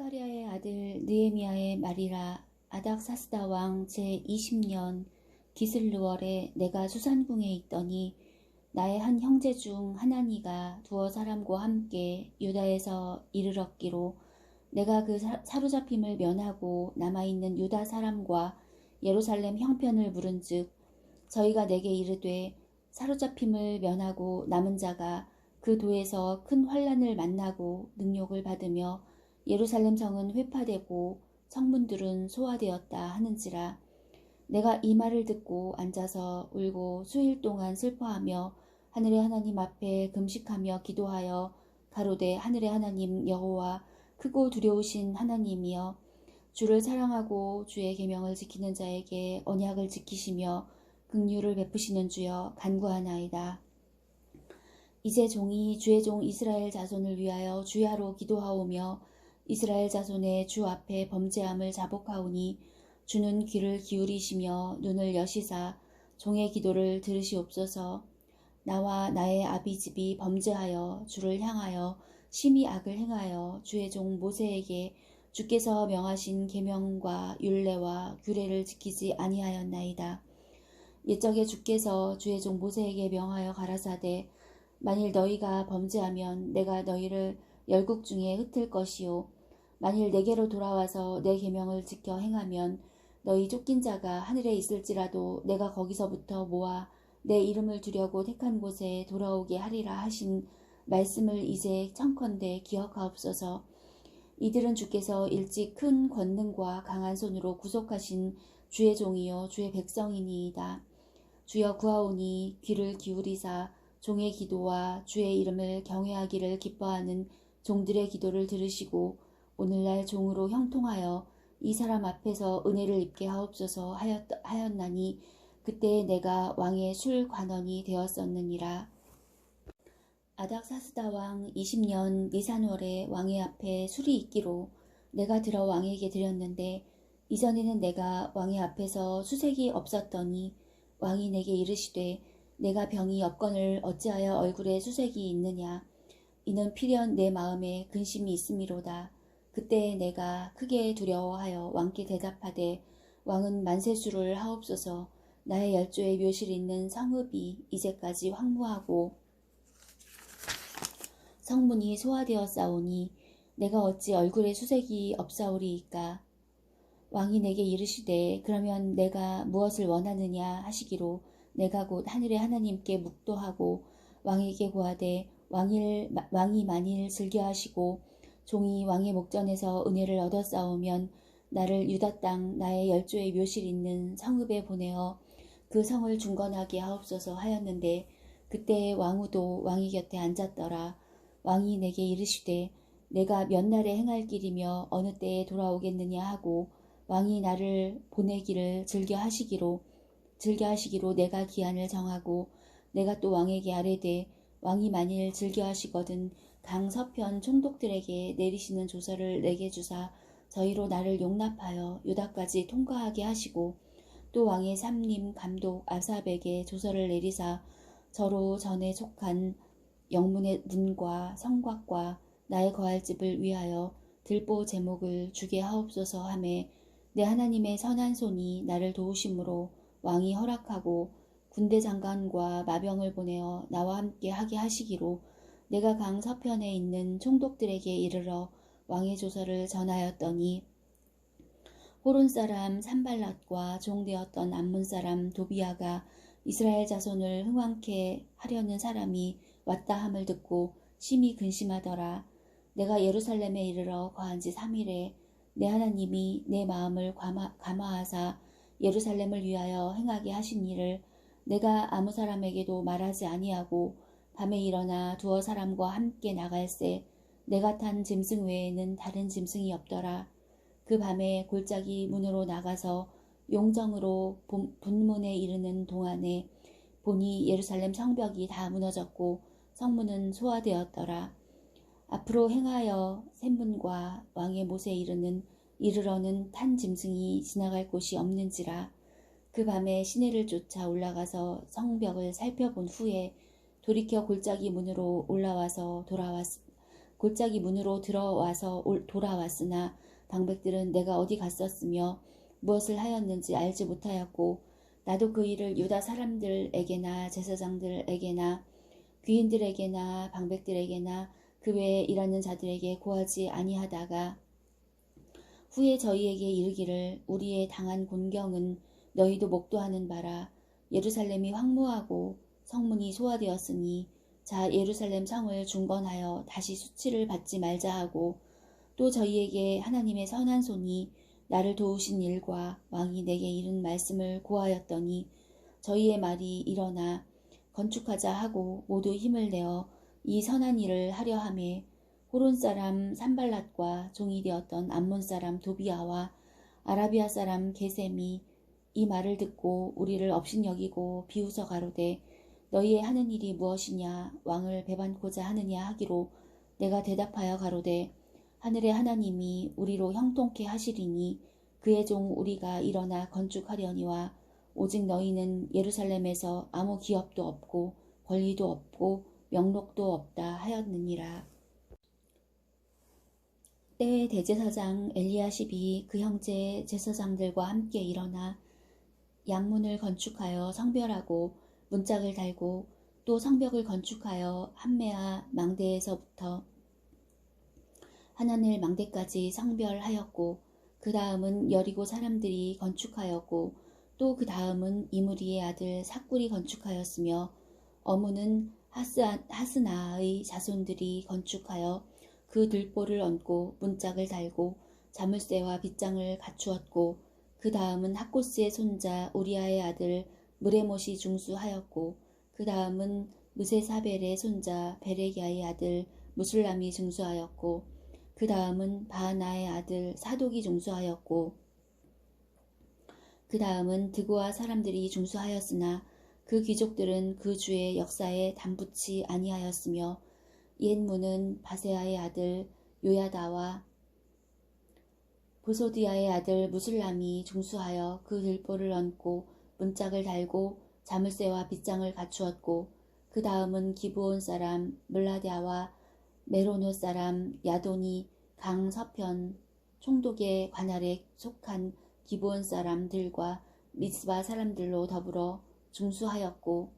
하가랴의 아들 느헤미야의 말이라. 아닥사스다 왕 제20년 기슬르월에 내가 수산궁에 있더니 나의 한 형제 중 하나니가 두어 사람과 함께 유다에서 이르렀기로 내가 그 사로잡힘을 면하고 남아있는 유다 사람과 예루살렘 형편을 물은즉 저희가 내게 이르되 사로잡힘을 면하고 남은 자가 그 도에서 큰 환난을 만나고 능욕을 받으며 예루살렘 성은 회파되고 성문들은 소화되었다 하는지라. 내가 이 말을 듣고 앉아서 울고 수일 동안 슬퍼하며 하늘의 하나님 앞에 금식하며 기도하여 가로되 하늘의 하나님 여호와 크고 두려우신 하나님이여 주를 사랑하고 주의 계명을 지키는 자에게 언약을 지키시며 긍휼을 베푸시는 주여 간구하나이다. 이제 종이 주의 종 이스라엘 자손을 위하여 주야로 기도하오며 이스라엘 자손의 주 앞에 범죄함을 자복하오니 주는 귀를 기울이시며 눈을 여시사 종의 기도를 들으시옵소서. 나와 나의 아비집이 범죄하여 주를 향하여 심히 악을 행하여 주의 종 모세에게 주께서 명하신 계명과 율례와 규례를 지키지 아니하였나이다. 옛적에 주께서 주의 종 모세에게 명하여 가라사대 만일 너희가 범죄하면 내가 너희를 열국 중에 흩을 것이요 만일 내게로 돌아와서 내 계명을 지켜 행하면 너희 쫓긴 자가 하늘에 있을지라도 내가 거기서부터 모아 내 이름을 두려고 택한 곳에 돌아오게 하리라 하신 말씀을 이제 청컨대 기억하옵소서. 이들은 주께서 일찍 큰 권능과 강한 손으로 구속하신 주의 종이요 주의 백성이니이다. 주여 구하오니 귀를 기울이사 종의 기도와 주의 이름을 경외하기를 기뻐하는 종들의 기도를 들으시고 오늘날 종으로 형통하여 이 사람 앞에서 은혜를 입게 하옵소서 하였나니 그때 내가 왕의 술 관원이 되었었느니라. 아닥사스다 왕 20년 니산월에 왕의 앞에 술이 있기로 내가 들어 왕에게 드렸는데 이전에는 내가 왕의 앞에서 수색이 없었더니 왕이 내게 이르시되 내가 병이 엽건을 어찌하여 얼굴에 수색이 있느냐 이는 필연 내 마음에 근심이 있음이로다. 그때 내가 크게 두려워하여 왕께 대답하되 왕은 만세수를 하옵소서. 나의 열조의 묘실이 있는 성읍이 이제까지 황무하고 성문이 소화되었사오니 내가 어찌 얼굴에 수색이 없사오리이까. 왕이 내게 이르시되 그러면 내가 무엇을 원하느냐 하시기로 내가 곧 하늘의 하나님께 묵도하고 왕에게 고하되 왕이 만일 즐겨하시고 종이 왕의 목전에서 은혜를 얻었사오면 나를 유다 땅 나의 열조의 묘실 있는 성읍에 보내어 그 성을 중건하게 하옵소서 하였는데 그때 왕후도 왕의 곁에 앉았더라. 왕이 내게 이르시되 내가 몇 날에 행할 길이며 어느 때에 돌아오겠느냐 하고 왕이 나를 보내기를 즐겨하시기로 내가 기한을 정하고 내가 또 왕에게 아뢰되 왕이 만일 즐겨하시거든 강 서편 총독들에게 내리시는 조서를 내게 주사 저희로 나를 용납하여 유다까지 통과하게 하시고 또 왕의 삼림 감독 아삽에게 조서를 내리사 저로 전에 속한 영문의 문과 성곽과 나의 거할 집을 위하여 들보 제목을 주게 하옵소서 하매 내 하나님의 선한 손이 나를 도우심으로 왕이 허락하고 군대 장관과 마병을 보내어 나와 함께 하게 하시기로 내가 강 서편에 있는 총독들에게 이르러 왕의 조서를 전하였더니 호론 사람 산발랏과 종되었던 암몬 사람 도비아가 이스라엘 자손을 흥왕케 하려는 사람이 왔다 함을 듣고 심히 근심하더라. 내가 예루살렘에 이르러 거한 지 3일에 내 하나님이 내 마음을 감화하사 예루살렘을 위하여 행하게 하신 일을 내가 아무 사람에게도 말하지 아니하고 밤에 일어나 두어 사람과 함께 나갈새 내가 탄 짐승 외에는 다른 짐승이 없더라. 그 밤에 골짜기 문으로 나가서 용정으로 분문에 이르는 동안에 보니 예루살렘 성벽이 다 무너졌고 성문은 소화되었더라. 앞으로 행하여 샘문과 왕의 못에 이르러는 탄 짐승이 지나갈 곳이 없는지라. 그 밤에 시내를 쫓아 올라가서 성벽을 살펴본 후에 돌이켜 골짜기 문으로 올라와서 골짜기 문으로 들어와서 돌아왔으나 방백들은 내가 어디 갔었으며 무엇을 하였는지 알지 못하였고 나도 그 일을 유다 사람들에게나 제사장들에게나 귀인들에게나 방백들에게나 그 외에 일하는 자들에게 고하지 아니하다가 후에 저희에게 이르기를 우리의 당한 곤경은 너희도 목도하는 바라. 예루살렘이 황무하고 성문이 소화되었으니 자 예루살렘 성을 중건하여 다시 수치를 받지 말자 하고 또 저희에게 하나님의 선한 손이 나를 도우신 일과 왕이 내게 이른 말씀을 고하였더니 저희의 말이 일어나 건축하자 하고 모두 힘을 내어 이 선한 일을 하려 하매 호론 사람 산발랏과 종이 되었던 암몬 사람 도비아와 아라비아 사람 게셈이 이 말을 듣고 우리를 업신여기고 비웃어 가로되 너희의 하는 일이 무엇이냐 왕을 배반코자 하느냐 하기로 내가 대답하여 가로되 하늘의 하나님이 우리로 형통케 하시리니 그의 종 우리가 일어나 건축하려니와 오직 너희는 예루살렘에서 아무 기업도 없고 권리도 없고 명록도 없다 하였느니라. 때에 대제사장 엘리야십이 그 형제 제사장들과 함께 일어나 양문을 건축하여 성별하고 문짝을 달고 또 성벽을 건축하여 함메아 망대에서부터 하나넬 망대까지 성별하였고 그 다음은 여리고 사람들이 건축하였고 또 그 다음은 이무리의 아들 삭굴이 건축하였으며 어무는 하스나의 자손들이 건축하여 그 들보를 얹고 문짝을 달고 자물쇠와 빗장을 갖추었고 그 다음은 학고스의 손자 우리아의 아들 무레못이 중수하였고 그 다음은 무세사벨의 손자 베레기야의 아들 무술람이 중수하였고 그 다음은 바하나의 아들 사독이 중수하였고 그 다음은 드고아 사람들이 중수하였으나 그 귀족들은 그 주의 역사에 담붙지 아니하였으며 옛 문은 바세아의 아들 요야다와 보소디아의 아들 무술람이 중수하여 그 들보를 얹고 문짝을 달고 자물쇠와 빗장을 갖추었고 그 다음은 기브온 사람 물라디아와 메로노 사람 야돈이 강 서편 총독의 관할에 속한 기브온 사람들과 미스바 사람들로 더불어 중수하였고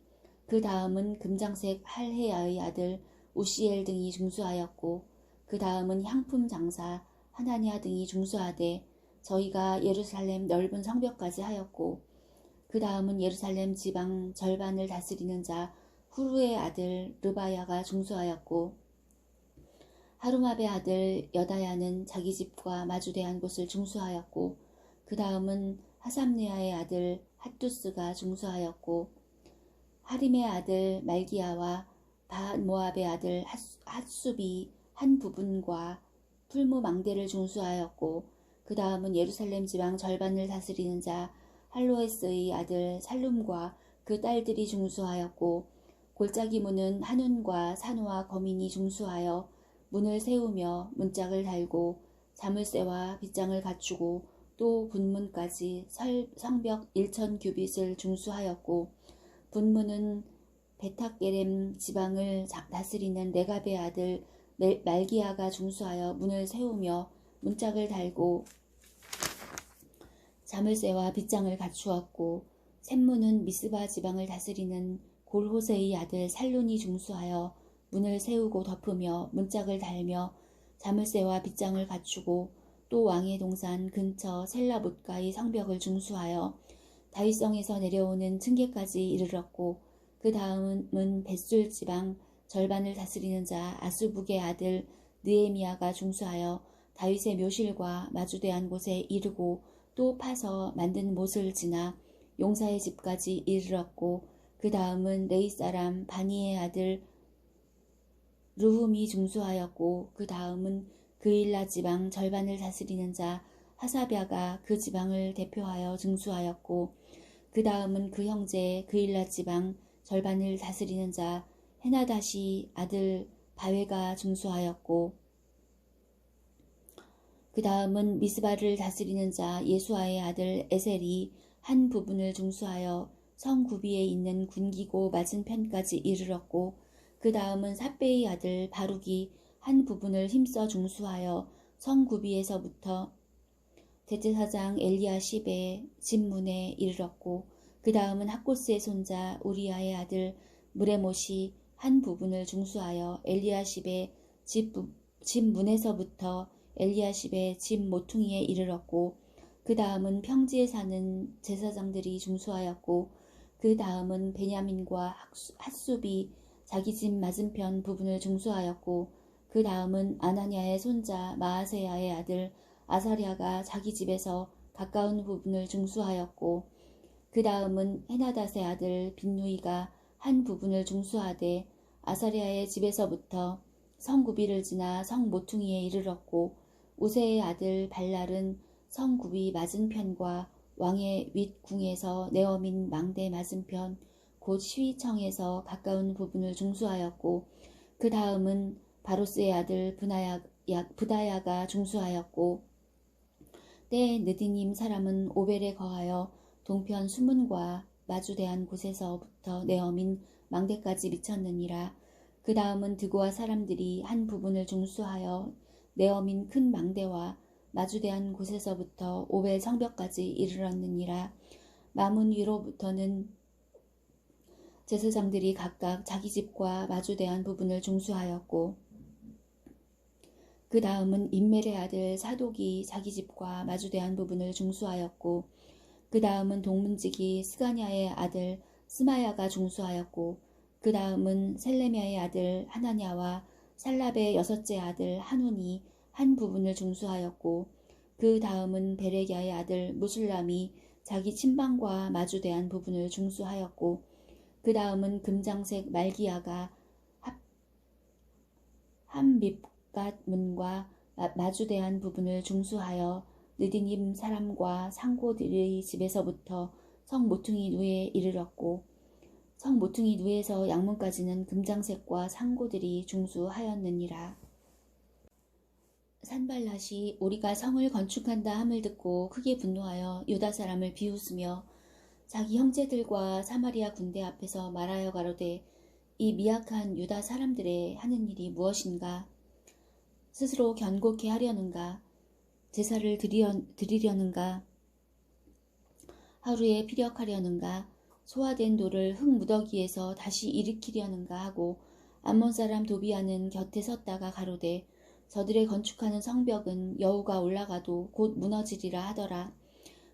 그 다음은 금장색 할헤야의 아들 우시엘 등이 중수하였고 그 다음은 향품 장사 하나니아 등이 중수하되 저희가 예루살렘 넓은 성벽까지 하였고 그 다음은 예루살렘 지방 절반을 다스리는 자 후루의 아들 르바야가 중수하였고 하루마베 아들 여다야는 자기 집과 마주대한 곳을 중수하였고 그 다음은 하삼네아의 아들 핫두스가 중수하였고 하림의 아들 말기야와 모압의 아들 핫숲이 한 부분과 풀무 망대를 중수하였고 그 다음은 예루살렘 지방 절반을 다스리는 자 할로에스의 아들 살룸과 그 딸들이 중수하였고 골짜기 문은 한운과 산호와 거민이 중수하여 문을 세우며 문짝을 달고 자물쇠와 빗장을 갖추고 또 분문까지 성벽 1000규빗을 중수하였고 분문은 베탁게렘 지방을 다스리는 네갑의 아들 말기야가 중수하여 문을 세우며 문짝을 달고 자물쇠와 빗장을 갖추었고 샘문은 미스바 지방을 다스리는 골호세의 아들 살룬이 중수하여 문을 세우고 덮으며 문짝을 달며 자물쇠와 빗장을 갖추고 또 왕의 동산 근처 셀라봇가의 성벽을 중수하여 다윗성에서 내려오는 층계까지 이르렀고 그 다음은 벳술 지방 절반을 다스리는 자 아수북의 아들 느에미야가 중수하여 다윗의 묘실과 마주대한 곳에 이르고 또 파서 만든 못을 지나 용사의 집까지 이르렀고 그 다음은 레이 사람 바니의 아들 르훔이 중수하였고 그 다음은 그일라 지방 절반을 다스리는 자 하사랴가 그 지방을 대표하여 중수하였고 그 다음은 그 형제 그일라 지방 절반을 다스리는 자 헤나다시 아들 바웨가 중수하였고 그 다음은 미스바를 다스리는 자 예수아의 아들 에셀이 한 부분을 중수하여 성 구비에 있는 군기고 맞은편까지 이르렀고 그 다음은 삿베의 아들 바룩이 한 부분을 힘써 중수하여 성구비에서부터 대제사장 엘리야십의 집문에 이르렀고 그 다음은 학고스의 손자 우리아의 아들 무레못이 한 부분을 중수하여 엘리야십의 집문에서부터 엘리야십의 집 모퉁이에 이르렀고 그 다음은 평지에 사는 제사장들이 중수하였고 그 다음은 베냐민과 핫숲이 자기 집 맞은편 부분을 중수하였고 그 다음은 아나니아의 손자 마아세야의 아들 아사랴가 자기 집에서 가까운 부분을 중수하였고 그 다음은 헤나닷의 아들 빈누이가 한 부분을 중수하되 아사랴의 집에서부터 성구비를 지나 성모퉁이에 이르렀고 우세의 아들 발랄은 성구비 맞은편과 왕의 윗궁에서 네어민 망대 맞은편 곧 시위청에서 가까운 부분을 중수하였고 그 다음은 바로스의 아들 브다야가 중수하였고 때에 느디님 사람은 오벨에 거하여 동편 수문과 마주대한 곳에서부터 네어민 망대까지 미쳤느니라. 그 다음은 드고아 사람들이 한 부분을 중수하여 네어민 큰 망대와 마주대한 곳에서부터 오벨 성벽까지 이르렀느니라. 마문 위로부터는 제사장들이 각각 자기 집과 마주대한 부분을 중수하였고 그 다음은 임멜의 아들 사독이 자기 집과 마주대한 부분을 중수하였고 그 다음은 동문지기 스가냐의 아들 스마야가 중수하였고 그 다음은 셀레미아의 아들 하나냐와 살랍의 여섯째 아들 한운이 한 부분을 중수하였고 그 다음은 베레기야의 아들 무술람이 자기 친방과 마주대한 부분을 중수하였고 그 다음은 금장색 말기야가 함밉갓 문과 마주대한 부분을 중수하여 느디님 사람과 상고들의 집에서부터 성모퉁이 누에 이르렀고 성모퉁이 누에서 양문까지는 금장색과 상고들이 중수하였느니라. 산발랏이 우리가 성을 건축한다 함을 듣고 크게 분노하여 유다 사람을 비웃으며 자기 형제들과 사마리아 군대 앞에서 말하여 가로되 이 미약한 유다 사람들의 하는 일이 무엇인가? 스스로 견고케 하려는가? 제사를 드리려는가? 하루에 피력하려는가? 소화된 돌을 흙무더기에서 다시 일으키려는가 하고 암몬 사람 도비아는 곁에 섰다가 가로되 저들의 건축하는 성벽은 여우가 올라가도 곧 무너지리라 하더라.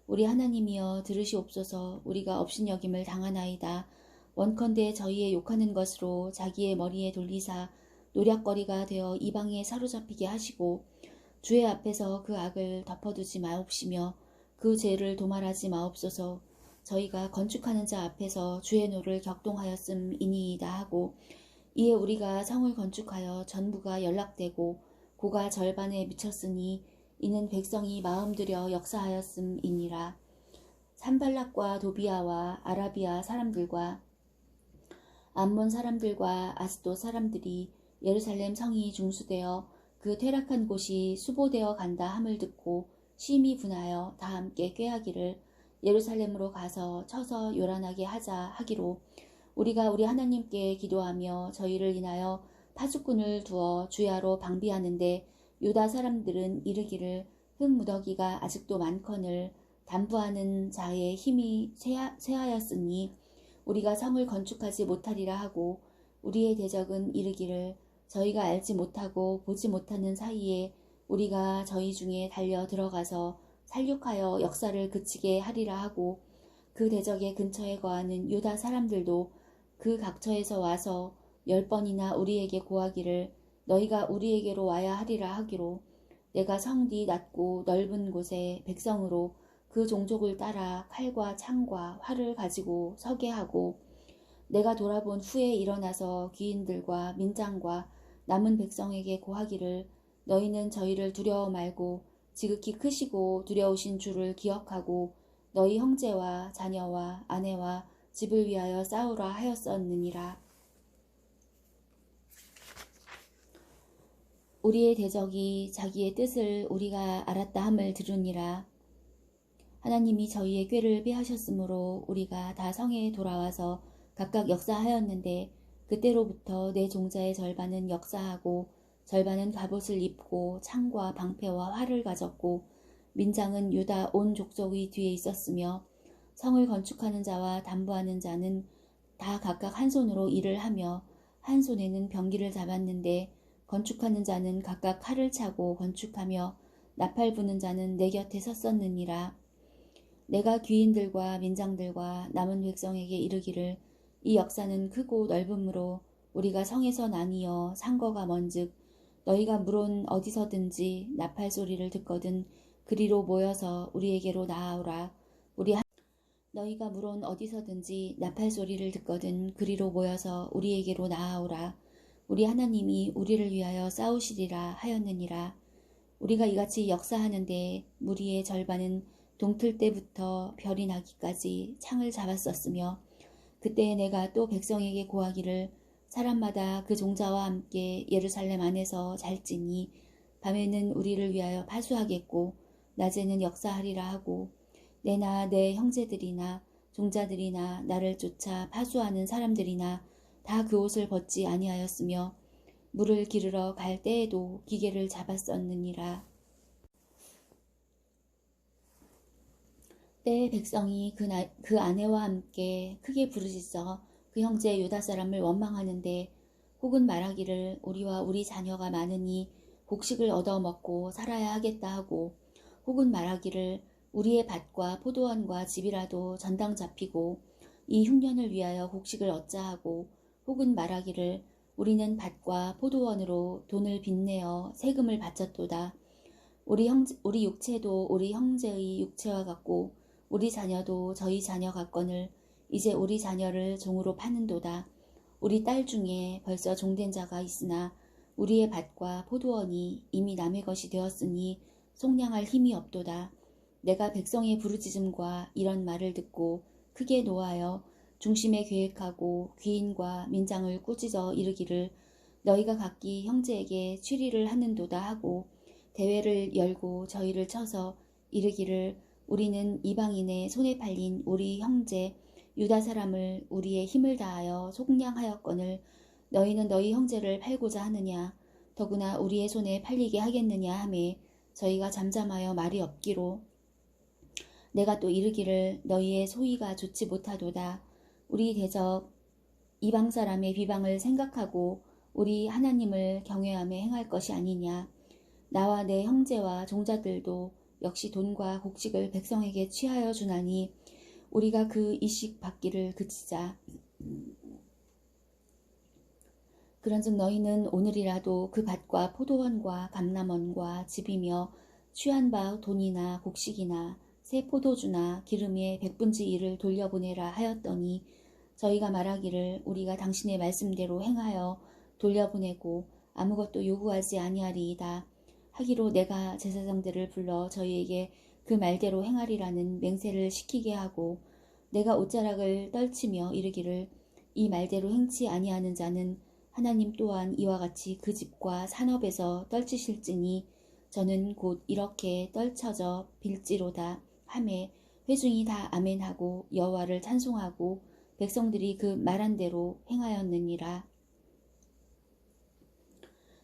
우리 하나님이여 들으시옵소서. 우리가 업신여김을 당하나이다. 원컨대 저희의 욕하는 것으로 자기의 머리에 돌리사 노략거리가 되어 이방에 사로잡히게 하시고 주의 앞에서 그 악을 덮어두지 마옵시며 그 죄를 도말하지 마옵소서. 저희가 건축하는 자 앞에서 주의 노를 격동하였음이니이다 하고 이에 우리가 성을 건축하여 전부가 연락되고 고가 절반에 미쳤으니 이는 백성이 마음 들여 역사하였음이니라. 산발락과 도비아와 아라비아 사람들과 암몬 사람들과 아스도 사람들이 예루살렘 성이 중수되어 그 퇴락한 곳이 수보되어 간다 함을 듣고 심히 분하여 다 함께 꾀하기를 예루살렘으로 가서 쳐서 요란하게 하자 하기로 우리가 우리 하나님께 기도하며 저희를 인하여 파수꾼을 두어 주야로 방비하는데 유다 사람들은 이르기를 흙무더기가 아직도 많거늘 담부하는 자의 힘이 쇠하였으니 우리가 성을 건축하지 못하리라 하고 우리의 대적은 이르기를 저희가 알지 못하고 보지 못하는 사이에 우리가 저희 중에 달려 들어가서 살육하여 역사를 그치게 하리라 하고 그 대적의 근처에 거하는 유다 사람들도 그 각처에서 와서 10번이나 우리에게 고하기를 너희가 우리에게로 와야 하리라 하기로 내가 성뒤 낮고 넓은 곳에 백성으로 그 종족을 따라 칼과 창과 활을 가지고 서게 하고 내가 돌아본 후에 일어나서 귀인들과 민장과 남은 백성에게 고하기를 너희는 저희를 두려워 말고 지극히 크시고 두려우신 주를 기억하고 너희 형제와 자녀와 아내와 집을 위하여 싸우라 하였었느니라. 우리의 대적이 자기의 뜻을 우리가 알았다 함을 들으니라. 하나님이 저희의 꾀를 빼하셨으므로 우리가 다 성에 돌아와서 각각 역사하였는데 그때로부터 내 종자의 절반은 역사하고 절반은 갑옷을 입고 창과 방패와 활을 가졌고 민장은 유다 온 족속의 뒤에 있었으며 성을 건축하는 자와 담보하는 자는 다 각각 한 손으로 일을 하며 한 손에는 병기를 잡았는데 건축하는 자는 각각 칼을 차고 건축하며 나팔 부는 자는 내 곁에 섰었느니라. 내가 귀인들과 민장들과 남은 백성에게 이르기를 이 역사는 크고 넓음으로 우리가 성에서 나뉘어 상거가 먼즉 너희가 물론 어디서든지 나팔 소리를 듣거든 그리로 모여서 우리에게로 나아오라. 너희가 물론 어디서든지 나팔 소리를 듣거든 그리로 모여서 우리에게로 나아오라. 우리 하나님이 우리를 위하여 싸우시리라 하였느니라. 우리가 이같이 역사하는데 무리의 절반은 동틀 때부터 별이 나기까지 창을 잡았었으며 그때에 내가 또 백성에게 고하기를 사람마다 그 종자와 함께 예루살렘 안에서 잘지니 밤에는 우리를 위하여 파수하겠고 낮에는 역사하리라 하고 내나 내 형제들이나 종자들이나 나를 쫓아 파수하는 사람들이나 다 그 옷을 벗지 아니하였으며 물을 기르러 갈 때에도 기계를 잡았었느니라. 때에 백성이 그 아내와 함께 크게 부르짖어 그 형제 유다 사람을 원망하는데 혹은 말하기를 우리와 우리 자녀가 많으니 곡식을 얻어먹고 살아야 하겠다 하고 혹은 말하기를 우리의 밭과 포도원과 집이라도 전당 잡히고 이 흉년을 위하여 곡식을 얻자 하고 혹은 말하기를 우리는 밭과 포도원으로 돈을 빚내어 세금을 바쳤도다. 우리 육체도 우리 형제의 육체와 같고 우리 자녀도 저희 자녀 같거늘 이제 우리 자녀를 종으로 파는도다. 우리 딸 중에 벌써 종된 자가 있으나 우리의 밭과 포도원이 이미 남의 것이 되었으니 속량할 힘이 없도다. 내가 백성의 부르짖음과 이런 말을 듣고 크게 노하여 중심에 계획하고 귀인과 민장을 꾸짖어 이르기를 너희가 각기 형제에게 취리를 하는도다 하고 대회를 열고 저희를 쳐서 이르기를 우리는 이방인의 손에 팔린 우리 형제 유다 사람을 우리의 힘을 다하여 속량하였거늘 너희는 너희 형제를 팔고자 하느냐 더구나 우리의 손에 팔리게 하겠느냐 하매 저희가 잠잠하여 말이 없기로 내가 또 이르기를 너희의 소위가 좋지 못하도다. 우리 대적 이방 사람의 비방을 생각하고 우리 하나님을 경외하며 행할 것이 아니냐. 나와 내 형제와 종자들도 역시 돈과 곡식을 백성에게 취하여 주나니 우리가 그 이식 받기를 그치자. 그런즉 너희는 오늘이라도 그 밭과 포도원과 감람원과 집이며 취한 바 돈이나 곡식이나 새 포도주나 기름의 백분지 1을 돌려보내라 하였더니 저희가 말하기를 우리가 당신의 말씀대로 행하여 돌려보내고 아무것도 요구하지 아니하리이다 하기로 내가 제사장들을 불러 저희에게 그 말대로 행하리라는 맹세를 시키게 하고 내가 옷자락을 떨치며 이르기를 이 말대로 행치 아니하는 자는 하나님 또한 이와 같이 그 집과 산업에서 떨치실지니 저는 곧 이렇게 떨쳐져 빌지로다 하매 회중이 다 아멘하고 여호와를 찬송하고 백성들이 그 말한 대로 행하였느니라.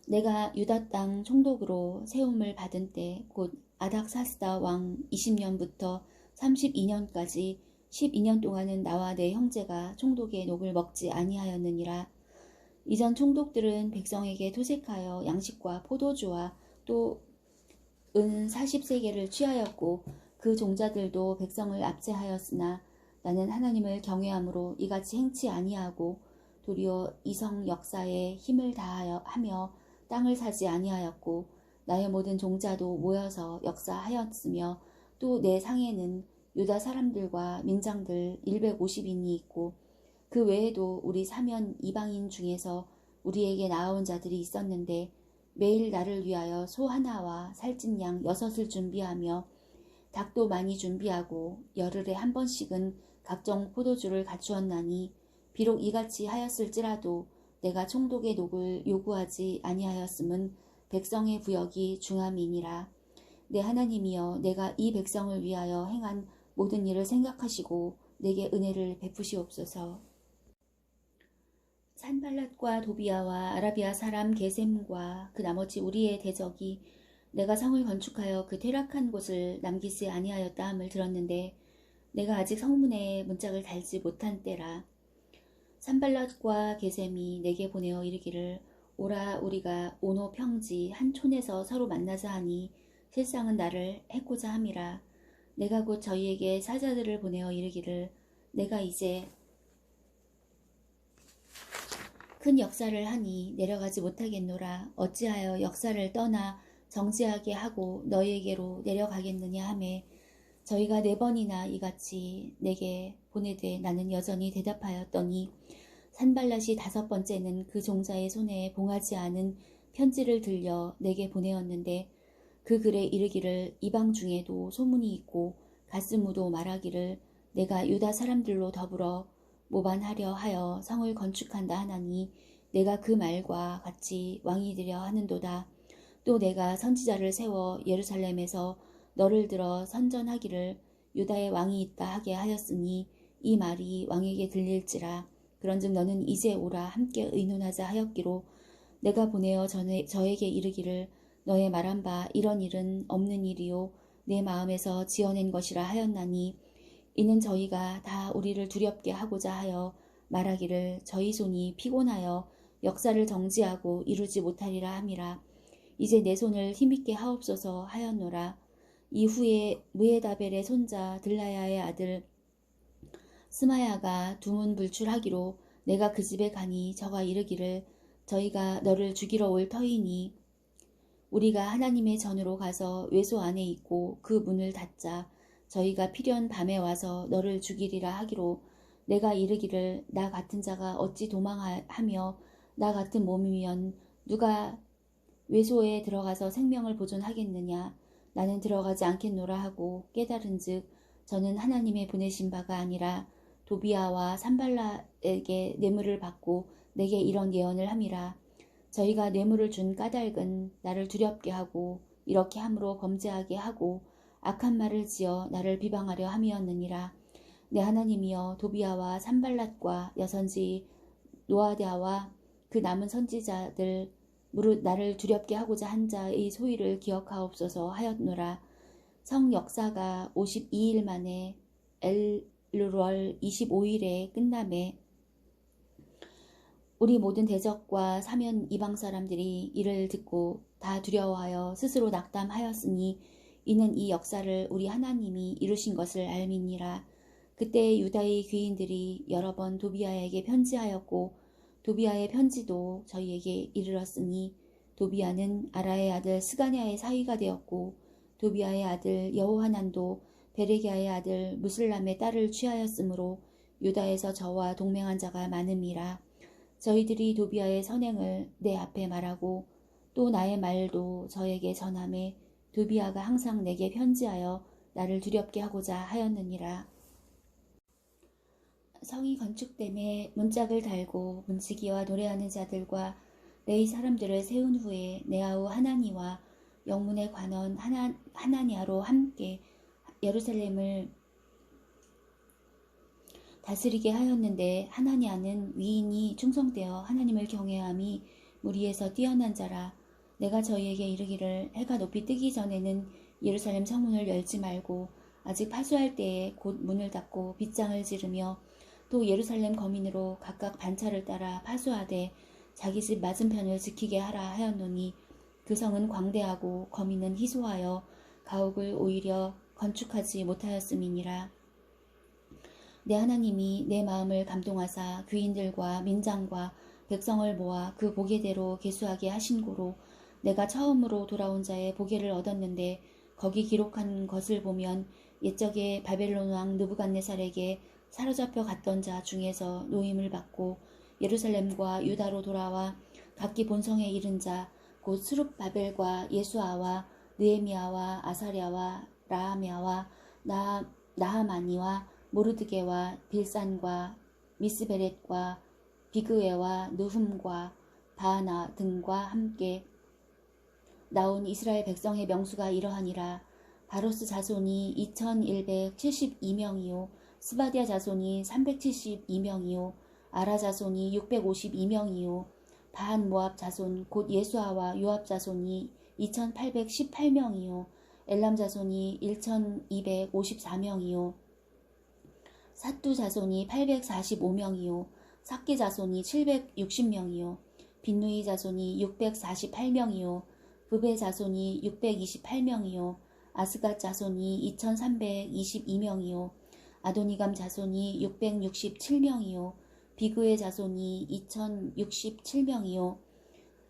내가 유다 땅 총독으로 세움을 받은 때 곧 아닥사스다 왕 20년부터 32년까지 12년 동안은 나와 내 형제가 총독의 녹을 먹지 아니하였느니라. 이전 총독들은 백성에게 토색하여 양식과 포도주와 또 은 40세겔을 취하였고 그 종자들도 백성을 압제하였으나 나는 하나님을 경외함으로 이같이 행치 아니하고 도리어 이성 역사에 힘을 다하여 하며 땅을 사지 아니하였고 나의 모든 종자도 모여서 역사하였으며 또 내 상에는 유다 사람들과 민장들 150인이 있고 그 외에도 우리 사면 이방인 중에서 우리에게 나아온 자들이 있었는데 매일 나를 위하여 소 하나와 살찐 양 6을 준비하며 닭도 많이 준비하고 열흘에 한 번씩은 각종 포도주를 갖추었나니 비록 이같이 하였을지라도 내가 총독의 녹을 요구하지 아니하였음은 백성의 부역이 중함이니라. 내 하나님이여 내가 이 백성을 위하여 행한 모든 일을 생각하시고 내게 은혜를 베푸시옵소서. 산발랏과 도비아와 아라비아 사람 게셈과 그 나머지 우리의 대적이 내가 성을 건축하여 그 퇴락한 곳을 남기지 아니하였다 함을 들었는데 내가 아직 성문에 문짝을 달지 못한 때라. 산발랏과 게셈이 내게 보내어 이르기를 오라 우리가 오노 평지 한 촌에서 서로 만나자 하니 실상은 나를 해코자 함이라. 내가 곧 저희에게 사자들을 보내어 이르기를 내가 이제 큰 역사를 하니 내려가지 못하겠노라. 어찌하여 역사를 떠나 정지하게 하고 너희에게로 내려가겠느냐 하매 저희가 4번이나 이같이 내게 보내되 나는 여전히 대답하였더니 산발랏이 5번째는 그 종자의 손에 봉하지 않은 편지를 들려 내게 보내었는데 그 글에 이르기를 이방 중에도 소문이 있고 가스무도 말하기를 내가 유다 사람들로 더불어 모반하려 하여 성을 건축한다 하나니 내가 그 말과 같이 왕이 되려 하는도다. 또 내가 선지자를 세워 예루살렘에서 너를 들어 선전하기를 유다의 왕이 있다 하게 하였으니 이 말이 왕에게 들릴지라. 그런즉 너는 이제 오라 함께 의논하자 하였기로 내가 보내어 저에게 이르기를 너의 말한 바 이런 일은 없는 일이요 내 마음에서 지어낸 것이라 하였나니 이는 저희가 다 우리를 두렵게 하고자 하여 말하기를 저희 손이 피곤하여 역사를 정지하고 이루지 못하리라 함이라. 이제 내 손을 힘있게 하옵소서 하였노라. 이후에 무에다벨의 손자 들라야의 아들 스마야가 두문불출하기로 내가 그 집에 가니 저가 이르기를 저희가 너를 죽이러 올 터이니 우리가 하나님의 전으로 가서 외소 안에 있고 그 문을 닫자. 저희가 필연 밤에 와서 너를 죽이리라 하기로 내가 이르기를 나 같은 자가 어찌 도망하며 나 같은 몸이면 누가 외소에 들어가서 생명을 보존하겠느냐. 나는 들어가지 않겠노라 하고 깨달은즉 저는 하나님의 보내신 바가 아니라 도비아와 산발랏에게 뇌물을 받고 내게 이런 예언을 함이라. 저희가 뇌물을 준 까닭은 나를 두렵게 하고 이렇게 함으로 범죄하게 하고 악한 말을 지어 나를 비방하려 함이었느니라. 내 하나님이여 도비아와 산발랏과 여선지 노아디아와 그 남은 선지자들 무릇 나를 두렵게 하고자 한 자의 소위를 기억하옵소서 하였노라. 성 역사가 52일 만에 엘루월 25일에 끝남에 우리 모든 대적과 사면 이방 사람들이 이를 듣고 다 두려워하여 스스로 낙담하였으니 이는 이 역사를 우리 하나님이 이루신 것을 알미니라. 그때 유다의 귀인들이 여러 번 도비아에게 편지하였고 도비아의 편지도 저희에게 이르렀으니 도비아는 아라의 아들 스가냐의 사위가 되었고 도비아의 아들 여호하난도 베레기아의 아들 무슬람의 딸을 취하였으므로 유다에서 저와 동맹한 자가 많음이라. 저희들이 도비아의 선행을 내 앞에 말하고 또 나의 말도 저에게 전하매 도비아가 항상 내게 편지하여 나를 두렵게 하고자 하였느니라. 성이 건축됨에 문짝을 달고 문지기와 노래하는 자들과 레위 사람들을 세운 후에 네아우 하나니와 영문의 관원 하나니아로 함께 예루살렘을 다스리게 하였는데 하나니아는 위인이 충성되어 하나님을 경외함이 무리에서 뛰어난 자라. 내가 저희에게 이르기를 해가 높이 뜨기 전에는 예루살렘 성문을 열지 말고 아직 파수할 때에 곧 문을 닫고 빗장을 지르며 또 예루살렘 거민으로 각각 반차를 따라 파수하되 자기 집 맞은편을 지키게 하라 하였노니 그 성은 광대하고 거민은 희소하여 가옥을 오히려 건축하지 못하였음이니라. 내 하나님이 내 마음을 감동하사 귀인들과 민장과 백성을 모아 그 보게대로 계수하게 하신 고로 내가 처음으로 돌아온 자의 보게를 얻었는데 거기 기록한 것을 보면 옛적에 바벨론 왕 느부갓네살에게 사로잡혀 갔던 자 중에서 노임을 받고 예루살렘과 유다로 돌아와 각기 본성에 이른 자 곧 스룹바벨과 예수아와 느헤미야와 아사랴와 라하미야와 나하마니와 모르드게와 빌산과 미스베렛과 비그웨와 느훔과 바하나 등과 함께 나온 이스라엘 백성의 명수가 이러하니라. 바로스 자손이 2172명이요 스바디아 자손이 372명이요 아라 자손이 652명이요 바한 모압 자손 곧 예수아와 요압 자손이 2818명이요 엘람 자손이 1254명이요 사뚜 자손이 845명이요 삭기 자손이 760명이요 빈누이 자손이 648명이요 브베 자손이 628명이요 아스갓 자손이 2322명이요 아도니감 자손이 667명이요 비그의 자손이 2067명이요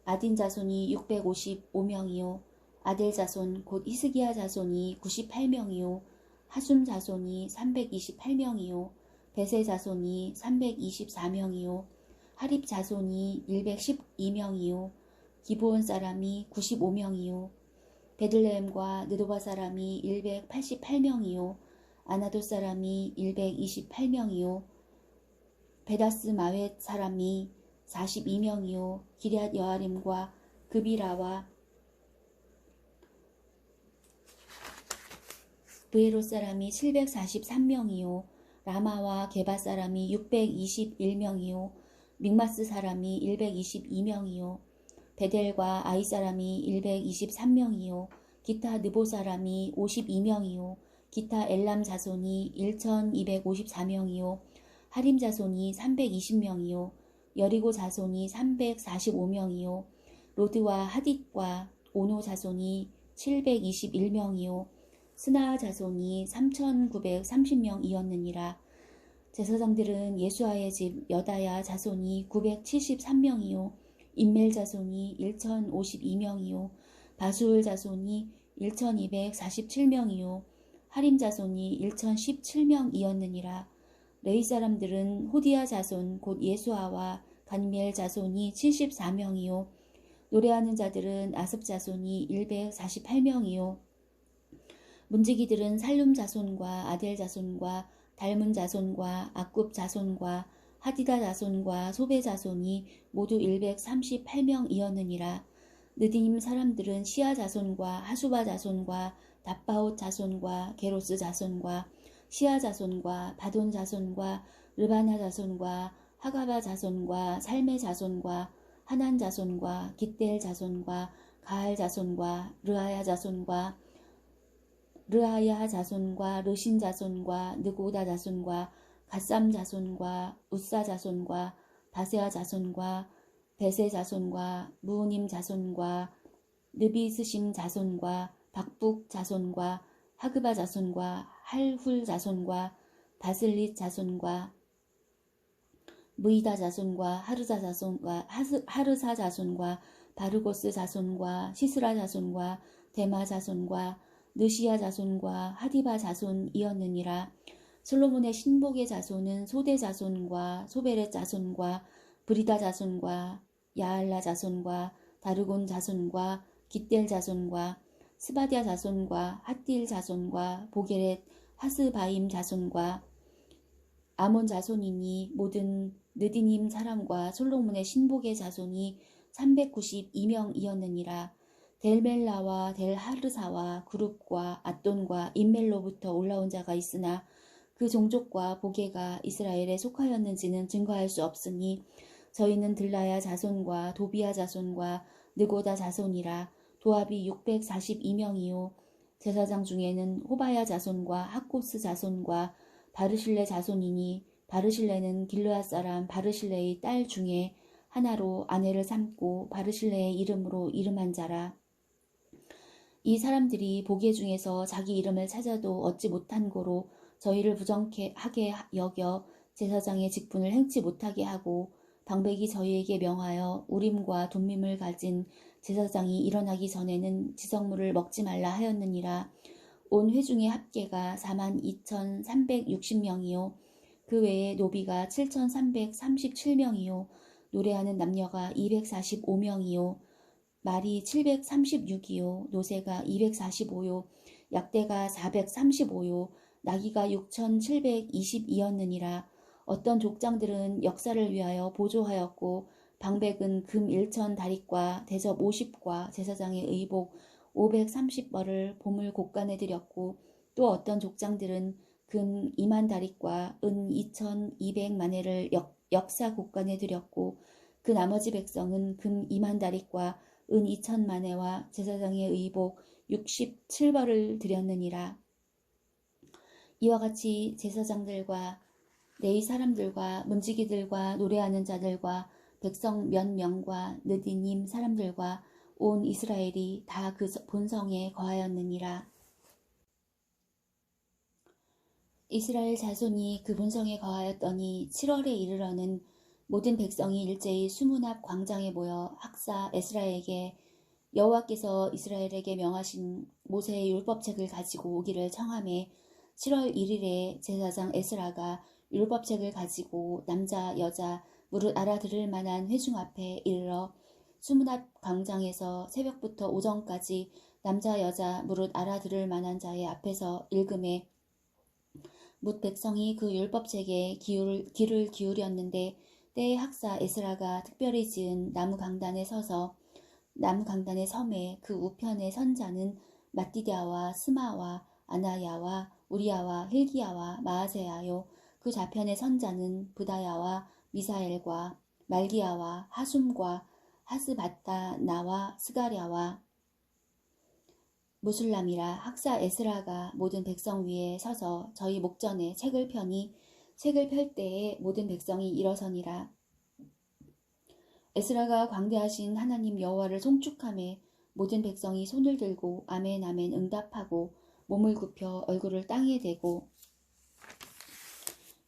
아딘 자손이 655명이요 아델 자손 곧 히스기야 자손이 98명이요 하숨 자손이 328명이요 베세 자손이 324명이요 하립 자손이 112명이요 기브온 사람이 95명이요 베들레헴과 느도바 사람이 188명이요 아나도 사람이 128명이요 베다스 마웻 사람이 42명이요 기럇 여아림과 그비라와 브에롯 사람이 743명이요 라마와 게바 사람이 621명이요 믹마스 사람이 122명이요 베델과 아이 사람이 123명이요 기타 느보 사람이 52명이요 기타 엘람 자손이 1254명이요 하림 자손이 320명이요 여리고 자손이 345명이요 로드와 하딧과 오노 자손이 721명이요 스나 자손이 3930명이었느니라. 제사장들은 예수아의 집 여다야 자손이 973명이요 임멜 자손이 1052명이요 바수울 자손이 1247명이요 하림 자손이 1017명이었느니라. 레위 사람들은 호디야 자손 곧 예수아와 간미엘 자손이 74명이요 노래하는 자들은 아습 자손이 148명이요 문지기들은 살룸 자손과 아델 자손과 달문 자손과 악굽 자손과 하디다 자손과 소베 자손이 모두 138명이었느니라. 느디님 사람들은 시아 자손과 하수바 자손과 답바옷 자손과 게로스 자손과 시아 자손과 바돈 자손과 르바나 자손과 하가바 자손과 살메 자손과 하난 자손과 깃델 자손과 가할 자손과 르아야 자손과 르신 자손과 느고다 자손과 갓삼 자손과 우사 자손과 바세아 자손과 베세 자손과 무우님 자손과 느비스심 자손과 박북 자손과 하그바 자손과 할훌 자손과 바슬릿 자손과 무이다 자손과 하르사 자손과 하르사 자손과 바르고스 자손과 시스라 자손과 데마 자손과 느시야 자손과 하디바 자손이었느니라. 솔로몬의 신복의 자손은 소대 자손과 소베렛 자손과 브리다 자손과 야알라 자손과 다르곤 자손과 깃델 자손과 스바디아 자손과 핫딜 자손과 보게렛 하스바임 자손과 아몬 자손이니 모든 느디님 사람과 솔로몬의 신복의 자손이 392명이었느니라. 델멜라와 델하르사와 그룹과 앗돈과 임멜로부터 올라온 자가 있으나 그 종족과 보게가 이스라엘에 속하였는지는 증거할 수 없으니 저희는 들라야 자손과 도비야 자손과 느고다 자손이라. 도합이 642명이요 제사장 중에는 호바야 자손과 학고스 자손과 바르실레 자손이니 바르실레는 길르앗 사람 바르실레의 딸 중에 하나로 아내를 삼고 바르실레의 이름으로 이름한 자라. 이 사람들이 보게 중에서 자기 이름을 찾아도 얻지 못한 고로 저희를 부정하게 여겨 제사장의 직분을 행치 못하게 하고 방백이 저희에게 명하여 우림과 둠밈을 가진 제사장이 일어나기 전에는 지성물을 먹지 말라 하였느니라. 온 회중의 합계가 42,360명이요 그 외에 노비가 7,337명이요 노래하는 남녀가 245명이요 말이 736이요 노새가 245요 약대가 435요 나귀가 6,722였느니라. 어떤 족장들은 역사를 위하여 보조하였고 방백은 금 1천 다릿과 대접 50과 제사장의 의복 530벌을 보물 곡간에 드렸고 또 어떤 족장들은 금 2만 다릿과 은 2,200만회를 역사 곳간에 드렸고 그 나머지 백성은 금 2만 다릿과 은 2천만회와 제사장의 의복 67벌을 드렸느니라. 이와 같이 제사장들과 레위 사람들과 문지기들과 노래하는 자들과 백성 몇 명과 느디님 사람들과 온 이스라엘이 다 그 본성에 거하였느니라. 이스라엘 자손이 그 본성에 거하였더니 7월에 이르러는 모든 백성이 일제히 수문 앞 광장에 모여 학사 에스라에게 여호와께서 이스라엘에게 명하신 모세의 율법책을 가지고 오기를 청하매 7월 1일에 제사장 에스라가 율법책을 가지고 남자 여자 무릇 알아들을 만한 회중 앞에 이르러 수문 앞 광장에서 새벽부터 오전까지 남자 여자 무릇 알아들을 만한 자의 앞에서 읽음에 뭇 백성이 그 율법책에 귀를 기울였는데 때의 학사 에스라가 특별히 지은 나무 강단에 서서 나무 강단의 섬에 그 우편에 선 자는 마띠디아와 스마와 아나야와 우리야와 힐기야와 마아세야요. 그 좌편에 선 자는 부다야와 미사엘과 말기야와 하숨과 하스바다나와 스가랴와 무술람이라. 학사 에스라가 모든 백성 위에 서서 저희 목전에 책을 펴니 책을 펼 때에 모든 백성이 일어서니라. 에스라가 광대하신 하나님 여호와를 송축하며 모든 백성이 손을 들고 아멘 아멘 응답하고 몸을 굽혀 얼굴을 땅에 대고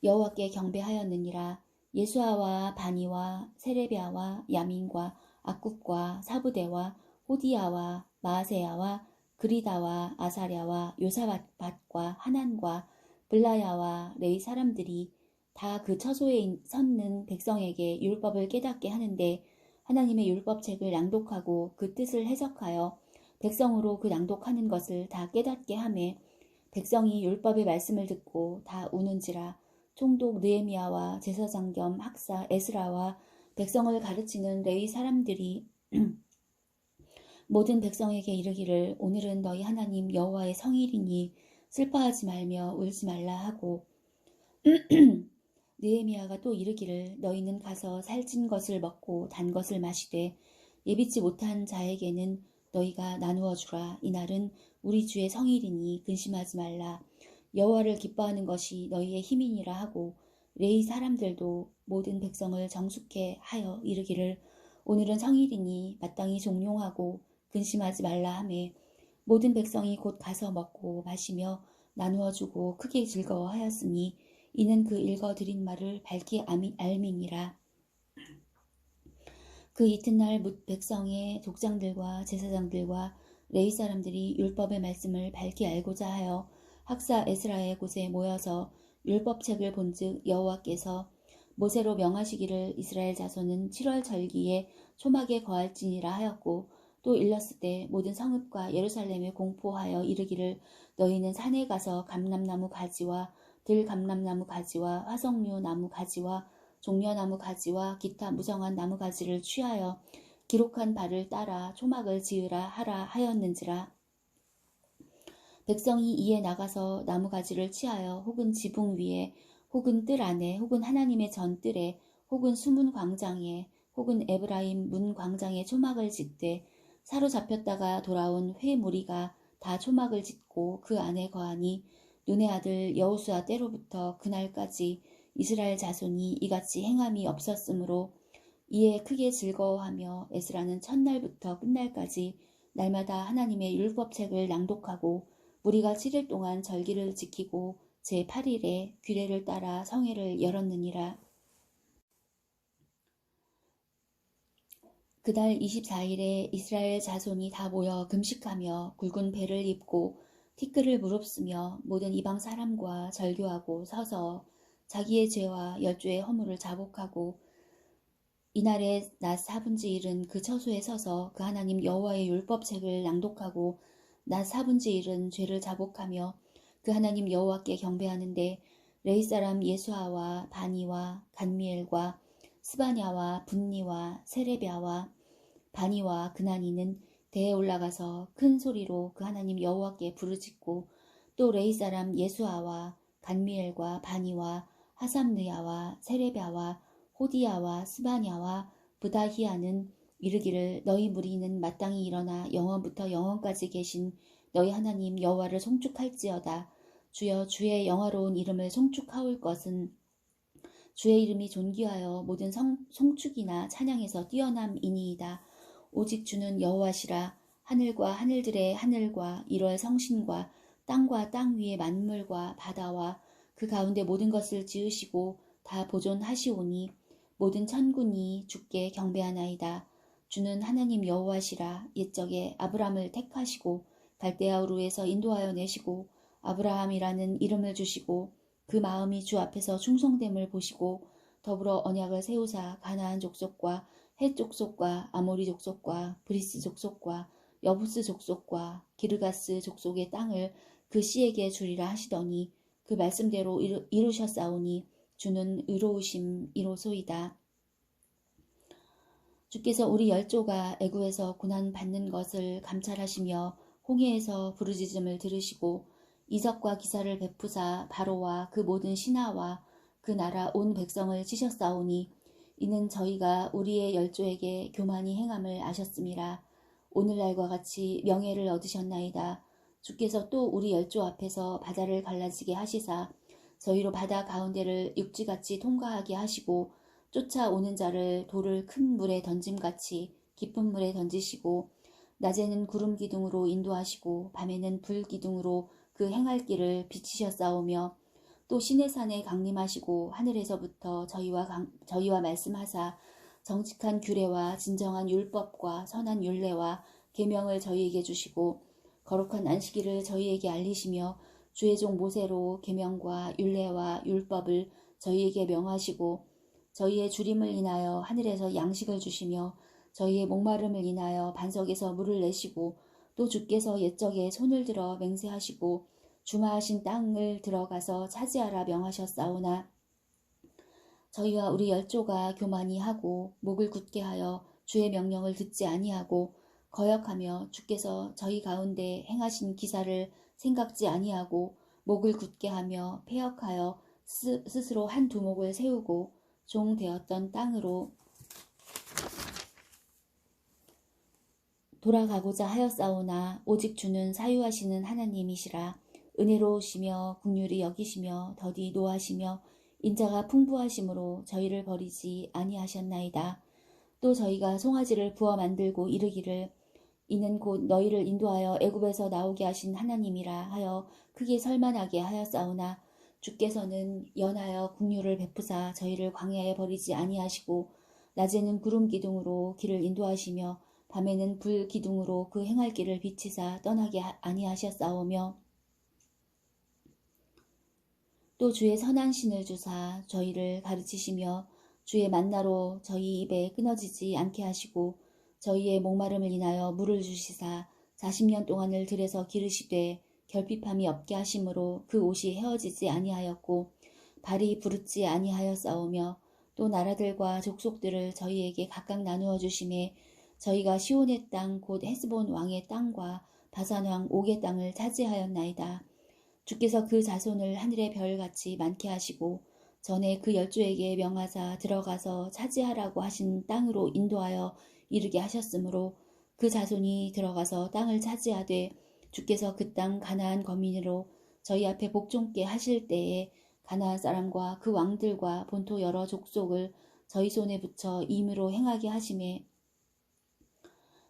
여호와께 경배하였느니라. 예수아와 바니와 세레비아와 야민과 악굽과 사부대와 호디야와 마아세야와 그리다와 아사랴와 요사밧과 하난과 블라야와 레위 사람들이 다 그 처소에 섰는 백성에게 율법을 깨닫게 하는데 하나님의 율법책을 낭독하고 그 뜻을 해석하여 백성으로 그 낭독하는 것을 다 깨닫게 하매 백성이 율법의 말씀을 듣고 다 우는지라. 총독 느헤미야와 제사장 겸 학사 에스라와 백성을 가르치는 레위 사람들이 모든 백성에게 이르기를 오늘은 너희 하나님 여호와의 성일이니 슬퍼하지 말며 울지 말라 하고 느헤미야가 또 이르기를 너희는 가서 살찐 것을 먹고 단 것을 마시되 예비치 못한 자에게는 너희가 나누어 주라. 이날은 우리 주의 성일이니 근심하지 말라. 여호와를 기뻐하는 것이 너희의 힘이니라 하고 레위 사람들도 모든 백성을 정숙해 하여 이르기를 오늘은 성일이니 마땅히 종용하고 근심하지 말라 하매 모든 백성이 곧 가서 먹고 마시며 나누어 주고 크게 즐거워하였으니 이는 그 읽어드린 말을 밝히 알미니라. 그 이튿날 뭇 백성의 족장들과 제사장들과 레위 사람들이 율법의 말씀을 밝히 알고자 하여 학사 에스라의 곳에 모여서 율법책을 본즉 여호와께서 모세로 명하시기를 이스라엘 자손은 7월 절기에 초막에 거할지니라 하였고 또 일렀을 때 모든 성읍과 예루살렘에 공포하여 이르기를 너희는 산에 가서 감람나무 가지와 들감람나무 가지와 화석류 나무 가지와 종려나무 가지와 기타 무성한 나무 가지를 취하여 기록한 바를 따라 초막을 지으라 하라 하였는지라. 백성이 이에 나가서 나무 가지를 취하여 혹은 지붕 위에 혹은 뜰 안에 혹은 하나님의 전뜰에 혹은 수문 광장에 혹은 에브라임 문 광장에 초막을 짓되 사로잡혔다가 돌아온 회 무리가 다 초막을 짓고 그 안에 거하니 눈의 아들 여호수아 때로부터 그날까지 이스라엘 자손이 이같이 행함이 없었으므로 이에 크게 즐거워하며 에스라는 첫날부터 끝날까지 날마다 하나님의 율법책을 낭독하고 무리가 7일 동안 절기를 지키고 제8일에 규례를 따라 성회를 열었느니라. 그달 24일에 이스라엘 자손이 다 모여 금식하며 굵은 배를 입고 티끌을 무릅쓰며 모든 이방 사람과 절교하고 서서 자기의 죄와 열조의 허물을 자복하고 이날에 낮 4분지일은 그 처소에 서서 그 하나님 여호와의 율법책을 낭독하고 낮 4분지일은 죄를 자복하며 그 하나님 여호와께 경배하는데 레위 사람 예수아와 바니와 간미엘과 스바냐와 분니와 세레비아와 바니와 그나니는 대에 올라가서 큰 소리로 그 하나님 여호와께 부르짖고 또 레위 사람 예수아와 간미엘과 바니와 하삼느야와 세레비아와 호디야와 스바냐와 브다히야는 이르기를 너희 무리는 마땅히 일어나 영원부터 영원까지 계신 너희 하나님 여호와를 송축할지어다. 주여 주의 영화로운 이름을 송축하올 것은 주의 이름이 존귀하여 모든 송축이나 찬양에서 뛰어남이니이다. 오직 주는 여호와시라. 하늘과 하늘들의 하늘과 이럴 성신과 땅과 땅 위의 만물과 바다와 그 가운데 모든 것을 지으시고 다 보존하시오니 모든 천군이 주께 경배하나이다. 주는 하나님 여호와시라. 옛적에 아브람을 택하시고 갈대아 우르에서 인도하여 내시고 아브라함이라는 이름을 주시고 그 마음이 주 앞에서 충성됨을 보시고 더불어 언약을 세우사 가나안 족속과 헷 족속과 아모리 족속과 브리스 족속과 여부스 족속과 기르가스 족속의 땅을 그 씨에게 주리라 하시더니 그 말씀대로 이루셨사오니 주는 의로우심이로소이다. 주께서 우리 열조가 애굽에서 고난 받는 것을 감찰하시며 홍해에서 부르짖음을 들으시고 이적과 기사를 베푸사 바로와 그 모든 신하와 그 나라 온 백성을 치셨사오니 이는 저희가 우리의 열조에게 교만히 행함을 아셨음이라. 오늘날과 같이 명예를 얻으셨나이다. 주께서 또 우리 열조 앞에서 바다를 갈라지게 하시사 저희로 바다 가운데를 육지같이 통과하게 하시고 쫓아오는 자를 돌을 큰 물에 던짐같이 깊은 물에 던지시고 낮에는 구름 기둥으로 인도하시고 밤에는 불 기둥으로 그 행할 길을 비치셨사오며 또 시내산에 강림하시고 하늘에서부터 저희와 말씀하사 정직한 규례와 진정한 율법과 선한 율례와 계명을 저희에게 주시고 거룩한 안식일을 저희에게 알리시며 주의 종 모세로 계명과 율례와 율법을 저희에게 명하시고 저희의 주림을 인하여 하늘에서 양식을 주시며 저희의 목마름을 인하여 반석에서 물을 내시고 또 주께서 옛적에 손을 들어 맹세하시고 주마하신 땅을 들어가서 차지하라 명하셨사오나 저희와 우리 열조가 교만히 하고 목을 굳게 하여 주의 명령을 듣지 아니하고 거역하며 주께서 저희 가운데 행하신 기사를 생각지 아니하고 목을 굳게 하며 패역하여 스스로 한 두목을 세우고 종 되었던 땅으로 돌아가고자 하였사오나 오직 주는 사유하시는 하나님이시라. 은혜로우시며 긍휼히 여기시며 더디 노하시며 인자가 풍부하심으로 저희를 버리지 아니하셨나이다. 또 저희가 송아지를 부어 만들고 이르기를 이는 곧 너희를 인도하여 애굽에서 나오게 하신 하나님이라 하여 크게 설만하게 하였사오나 주께서는 연하여 긍휼을 베푸사 저희를 광야에 버리지 아니하시고 낮에는 구름 기둥으로 길을 인도하시며 밤에는 불 기둥으로 그 행할 길을 비치사 떠나게 아니하셨사오며 또 주의 선한 신을 주사 저희를 가르치시며 주의 만나로 저희 입에 끊어지지 않게 하시고 저희의 목마름을 인하여 물을 주시사 40년 동안을 들여서 기르시되 결핍함이 없게 하심으로 그 옷이 헤어지지 아니하였고 발이 부르지 아니하였사오며 또 나라들과 족속들을 저희에게 각각 나누어 주심에 저희가 시온의 땅 곧 헤스본 왕의 땅과 바산 왕 옥의 땅을 차지하였나이다. 주께서 그 자손을 하늘의 별같이 많게 하시고 전에 그 열조에게 명하사 들어가서 차지하라고 하신 땅으로 인도하여 이르게 하셨으므로 그 자손이 들어가서 땅을 차지하되 주께서 그 땅 가나안 거민으로 저희 앞에 복종케 하실 때에 가나안 사람과 그 왕들과 본토 여러 족속을 저희 손에 붙여 임의로 행하게 하심에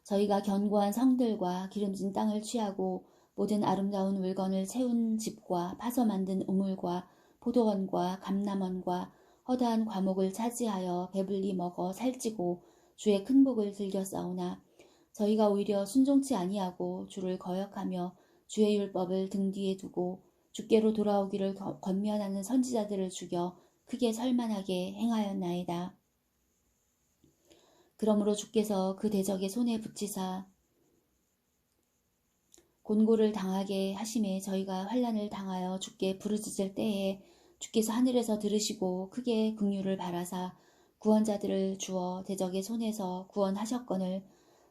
저희가 견고한 성들과 기름진 땅을 취하고 모든 아름다운 물건을 채운 집과 파서 만든 우물과 포도원과 감람원과 허다한 과목을 차지하여 배불리 먹어 살찌고 주의 큰 복을 즐겼사오나 저희가 오히려 순종치 아니하고 주를 거역하며 주의 율법을 등 뒤에 두고 주께로 돌아오기를 권면하는 선지자들을 죽여 크게 설만하게 행하였나이다. 그러므로 주께서 그 대적의 손에 붙이사 곤고를 당하게 하심에 저희가 환난을 당하여 주께 부르짖을 때에 주께서 하늘에서 들으시고 크게 긍휼을 바라사 구원자들을 주어 대적의 손에서 구원하셨거늘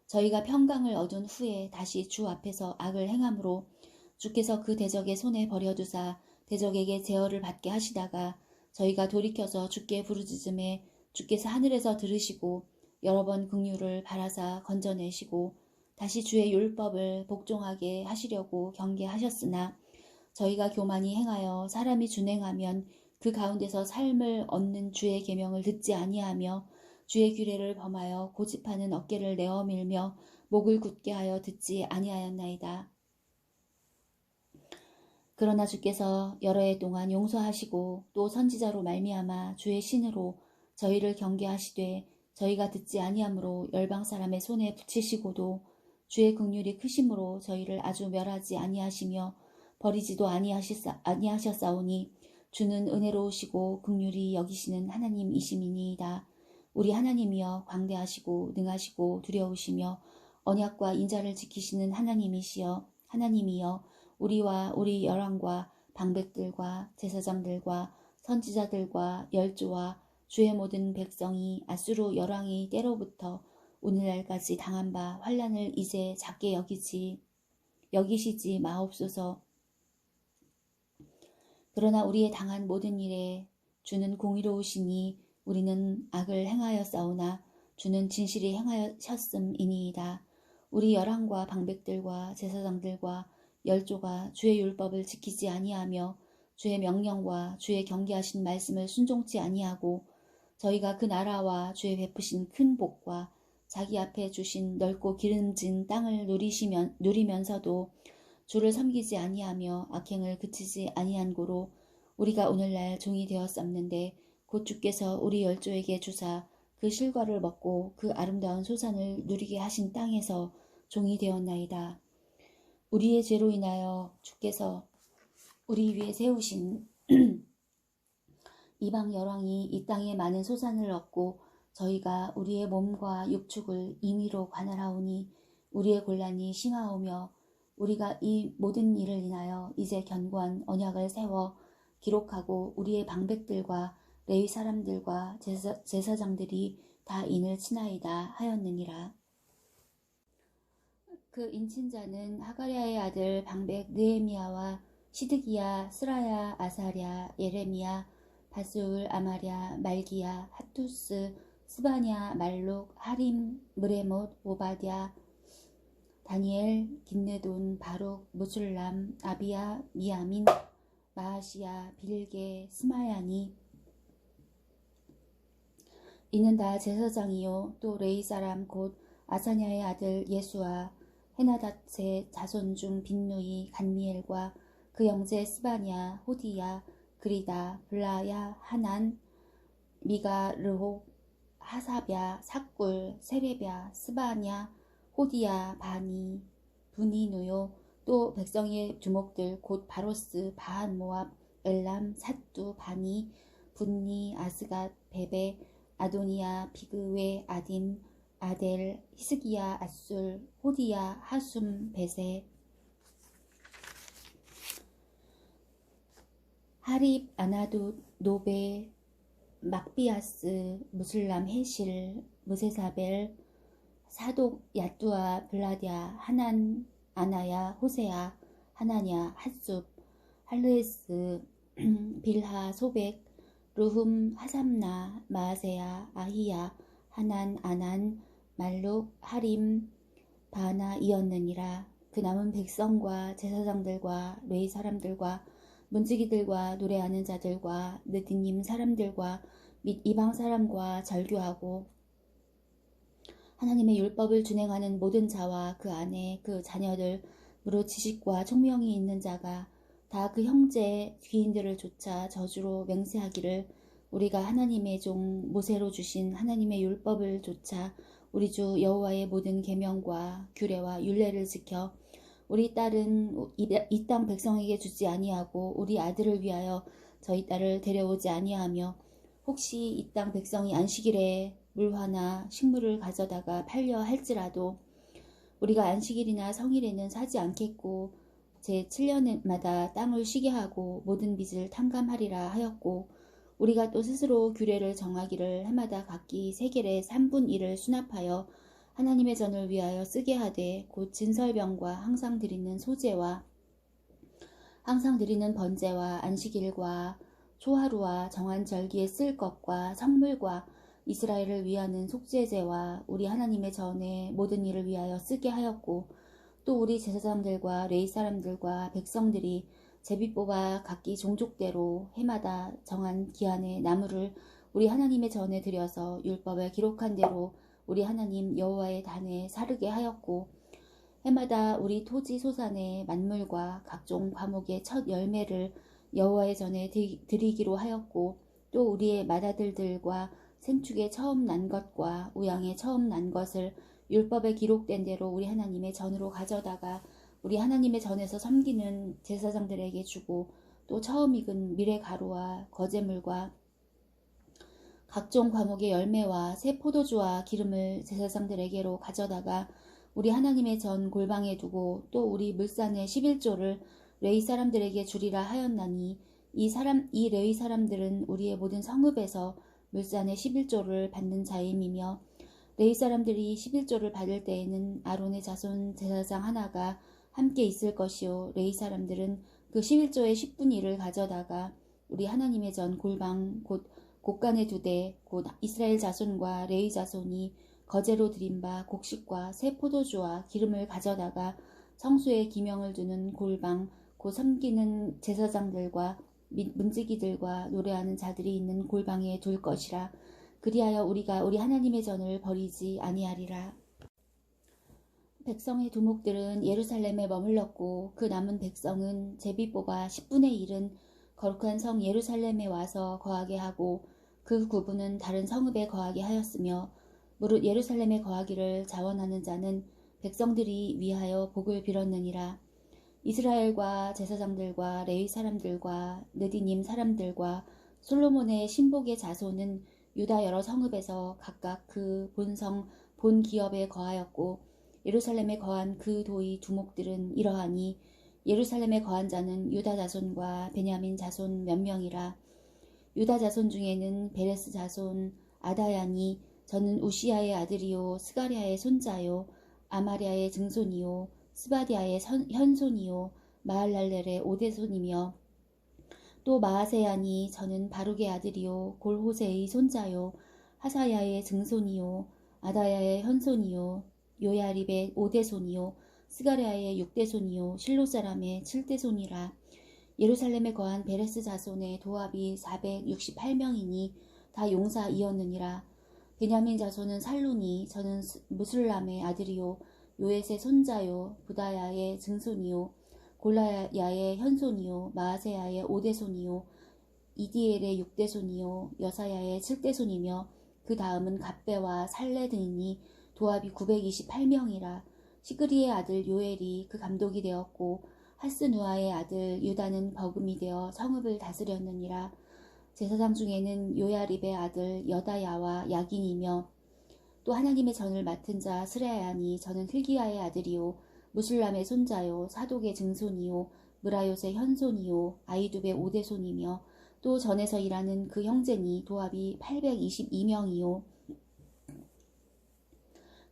저희가 평강을 얻은 후에 다시 주 앞에서 악을 행함으로 주께서 그 대적의 손에 버려두사 대적에게 제어를 받게 하시다가 저희가 돌이켜서 주께 부르짖음에 주께서 하늘에서 들으시고 여러 번 긍휼을 바라사 건져내시고 다시 주의 율법을 복종하게 하시려고 경계하셨으나 저희가 교만히 행하여 사람이 준행하면 그 가운데서 삶을 얻는 주의 계명을 듣지 아니하며 주의 규례를 범하여 고집하는 어깨를 내어밀며 목을 굳게 하여 듣지 아니하였나이다. 그러나 주께서 여러 해 동안 용서하시고 또 선지자로 말미암아 주의 신으로 저희를 경계하시되 저희가 듣지 아니하므로 열방 사람의 손에 붙이시고도 주의 긍휼이 크심으로 저희를 아주 멸하지 아니하시며 버리지도 아니하셨사오니 주는 은혜로우시고 긍휼히 여기시는 하나님이심이니이다. 우리 하나님이여 광대하시고 능하시고 두려우시며 언약과 인자를 지키시는 하나님이여 우리와 우리 열왕과 방백들과 제사장들과 선지자들과 열조와 주의 모든 백성이 앗수르 열왕의 때로부터 오늘날까지 당한 바 환난을 이제 작게 여기시지 마옵소서. 그러나 우리의 당한 모든 일에 주는 공의로우시니 우리는 악을 행하였사오나 주는 진실이 행하셨음이니이다. 우리 열왕과 방백들과 제사장들과 열조가 주의 율법을 지키지 아니하며 주의 명령과 주의 경계하신 말씀을 순종치 아니하고 저희가 그 나라와 주의 베푸신 큰 복과 자기 앞에 주신 넓고 기름진 땅을 누리면서도 주를 섬기지 아니하며 악행을 그치지 아니한 고로 우리가 오늘날 종이 되었었는데 곧 주께서 우리 열조에게 주사 그 실과를 먹고 그 아름다운 소산을 누리게 하신 땅에서 종이 되었나이다. 우리의 죄로 인하여 주께서 우리 위에 세우신 이방 열왕이 이 땅에 많은 소산을 얻고 저희가 우리의 몸과 육축을 임의로 관할하오니 우리의 곤란이 심하오며 우리가 이 모든 일을 인하여 이제 견고한 언약을 세워 기록하고 우리의 방백들과 레위 사람들과 제사장들이 다 인을 치나이다 하였느니라. 그 인친자는 하가랴의 아들 방백 느헤미야와 시드기야, 스라야, 아사랴, 예레미야, 바스울, 아마랴, 말기야, 하투스, 스바냐, 말룩, 하림, 무레못, 오바댜, 다니엘, 긴느돈, 바룩, 무술람, 아비야, 미야민, 마아시야, 빌게, 스마야니 이는 다 제사장이요 또 레이 사람 곧 아사냐의 아들 예수와 헤나닷의 자손 중 빈누이, 간미엘과 그 형제 스바냐, 호디야, 그리다, 블라야, 하난, 미가, 르홉, 하사랴, 삭굴, 세레랴, 스바냐, 호디야, 바니, 분이누요 또 백성의 두목들 곧 바로스, 바한, 모압, 엘람, 사뚜, 바니, 분니, 아스갓, 베베, 아도니야, 비그웨, 아딘, 아델, 히스기야, 앗술, 호디야, 하숨, 베세, 하립, 아나돗, 노베, 막비아스, 무슬람, 헤실, 무세사벨, 사독, 야뚜아, 블라디아, 하난, 아나야, 호세야, 하나냐, 핫숲, 할르에스, 빌하, 소백, 루흠, 하삼나, 마아세야, 아히야, 하난, 아난, 말룩, 하림, 바나이었느니라. 그 남은 백성과 제사장들과 레위 사람들과 문지기들과 노래하는 자들과 느디님 사람들과 및 이방 사람과 절규하고 하나님의 율법을 준행하는 모든 자와 그 아내 그 자녀들 무릇 지식과 총명이 있는 자가 다 그 형제 귀인들을 쫓아 저주로 맹세하기를 우리가 하나님의 종 모세로 주신 하나님의 율법을 쫓아 우리 주 여호와의 모든 계명과 규례와 율례를 지켜 우리 딸은 이 땅 백성에게 주지 아니하고 우리 아들을 위하여 저희 딸을 데려오지 아니하며 혹시 이 땅 백성이 안식일에 물화나 식물을 가져다가 팔려 할지라도 우리가 안식일이나 성일에는 사지 않겠고 제7년마다 땅을 쉬게 하고 모든 빚을 탕감하리라 하였고 우리가 또 스스로 규례를 정하기를 해마다 각기 세겔의 3분 1을 수납하여 하나님의 전을 위하여 쓰게 하되 곧 진설병과 항상 드리는 소제와 항상 드리는 번제와 안식일과 초하루와 정한 절기에 쓸 것과 성물과 이스라엘을 위하는 속죄제와 우리 하나님의 전에 모든 일을 위하여 쓰게 하였고 또 우리 제사장들과 레위 사람들과 백성들이 제비 뽑아 각기 종족대로 해마다 정한 기한에 나무를 우리 하나님의 전에 들여서 율법에 기록한 대로 우리 하나님 여호와의 단에 사르게 하였고 해마다 우리 토지 소산의 만물과 각종 과목의 첫 열매를 여호와의 전에 드리기로 하였고 또 우리의 맏아들들과 생축의 처음 난 것과 우양의 처음 난 것을 율법에 기록된 대로 우리 하나님의 전으로 가져다가 우리 하나님의 전에서 섬기는 제사장들에게 주고 또 처음 익은 밀의 가루와 거제물과 각종 과목의 열매와 새 포도주와 기름을 제사장들에게로 가져다가 우리 하나님의 전 골방에 두고 또 우리 물산의 11조를 레위 사람들에게 주리라 하였나니 이 레위 사람들은 우리의 모든 성읍에서 물산의 11조를 받는 자임이며 레위 사람들이 11조를 받을 때에는 아론의 자손 제사장 하나가 함께 있을 것이요 레위 사람들은 그 11조의 10분의 1을 가져다가 우리 하나님의 전 골방 곧 곳간에 두되 곧 이스라엘 자손과 레위 자손이 거제로 드린 바 곡식과 새 포도주와 기름을 가져다가 성소에 기명을 두는 골방 곧 섬기는 제사장들과 및 문지기들과 노래하는 자들이 있는 골방에 둘 것이라. 그리하여 우리가 우리 하나님의 전을 버리지 아니하리라. 백성의 두목들은 예루살렘에 머물렀고 그 남은 백성은 제비 뽑아 10분의 1은 거룩한 성 예루살렘에 와서 거하게 하고 그 9분은 다른 성읍에 거하게 하였으며 무릇 예루살렘에 거하기를 자원하는 자는 백성들이 위하여 복을 빌었느니라. 이스라엘과 제사장들과 레위 사람들과 느디님 사람들과 솔로몬의 신복의 자손은 유다 여러 성읍에서 각각 그 본성 본 기업에 거하였고 예루살렘에 거한 그 도의 두목들은 이러하니 예루살렘에 거한 자는 유다 자손과 베냐민 자손 몇 명이라. 유다 자손 중에는 베레스 자손 아다야니 저는 우시야의 아들이요 스가랴의 손자요 아마랴의 증손이요 스바디아의 현손이요 마할랄렐의 오대손이며 또 마아세야니 저는 바룩의 아들이요 골호세의 손자요 하사야의 증손이요 아다야의 현손이요 요야립의 오대손이요 스가랴의 육대손이요 실로 사람의 칠대손이라. 예루살렘에 거한 베레스 자손의 도합이 468명이니 다 용사이었느니라. 베냐민 자손은 살루니 저는 무술람의 아들이요 요엣의 손자요 부다야의 증손이요 골라야의 현손이요 마아세야의 오대손이요 이디엘의 육대손이요 여사야의 칠대손이며 그 다음은 갑배와 살레 등이니 도합이 928명이라. 시그리의 아들 요엘이 그 감독이 되었고 하스누아의 아들 유다는 버금이 되어 성읍을 다스렸느니라. 제사장 중에는 요야립의 아들 여다야와 야긴이며 또 하나님의 전을 맡은 자 스레야니 저는 hil기야의 아들이요 무술람의 손자요 사독의 증손이요 무라요의 현손이요 아이두의 오대손이며 또 전에서 일하는 그 형제니 도합이 822명이요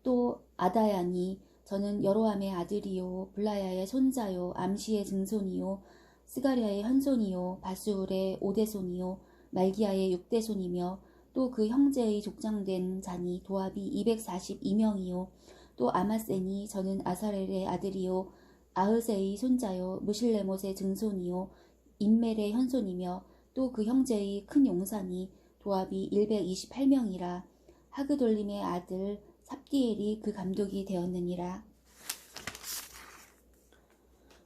또 아다야니 저는 여로함의 아들이요 블라야의 손자요 암시의 증손이요 스가랴의 현손이요 바수울의 오대손이요 말기야의 육대손이며 또 그 형제의 족장된 자니 도합이 242명이요 또 아마세니 저는 아사렐의 아들이요 아흐세의 손자요 무실레못의 증손이요 임멜의 현손이며 또 그 형제의 큰 용사니 도합이 128명이라. 하그돌림의 아들 삽디엘이 그 감독이 되었느니라.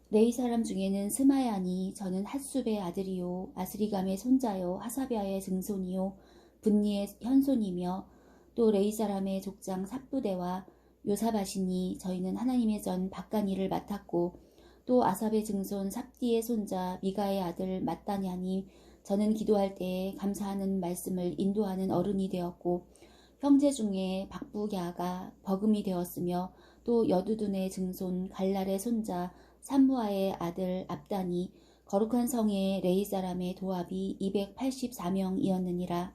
레위 사람 중에는 스마야니 저는 핫숲의 아들이요 아스리감의 손자요 하사비아의 증손이요 분니의 현손이며 또 레위 사람의 족장 삽부대와 요사바시니 저희는 하나님의 전 박간일을 맡았고 또 아삽의 증손 삽디의 손자 미가의 아들 mat다냐니 저는 기도할 때에 감사하는 말씀을 인도하는 어른이 되었고 형제 중에 박부갸가 버금이 되었으며 또 여두둔의 증손 갈랄의 손자 삼무아의 아들 압단이 거룩한 성의 레위 사람의 도합이 284명이었느니라.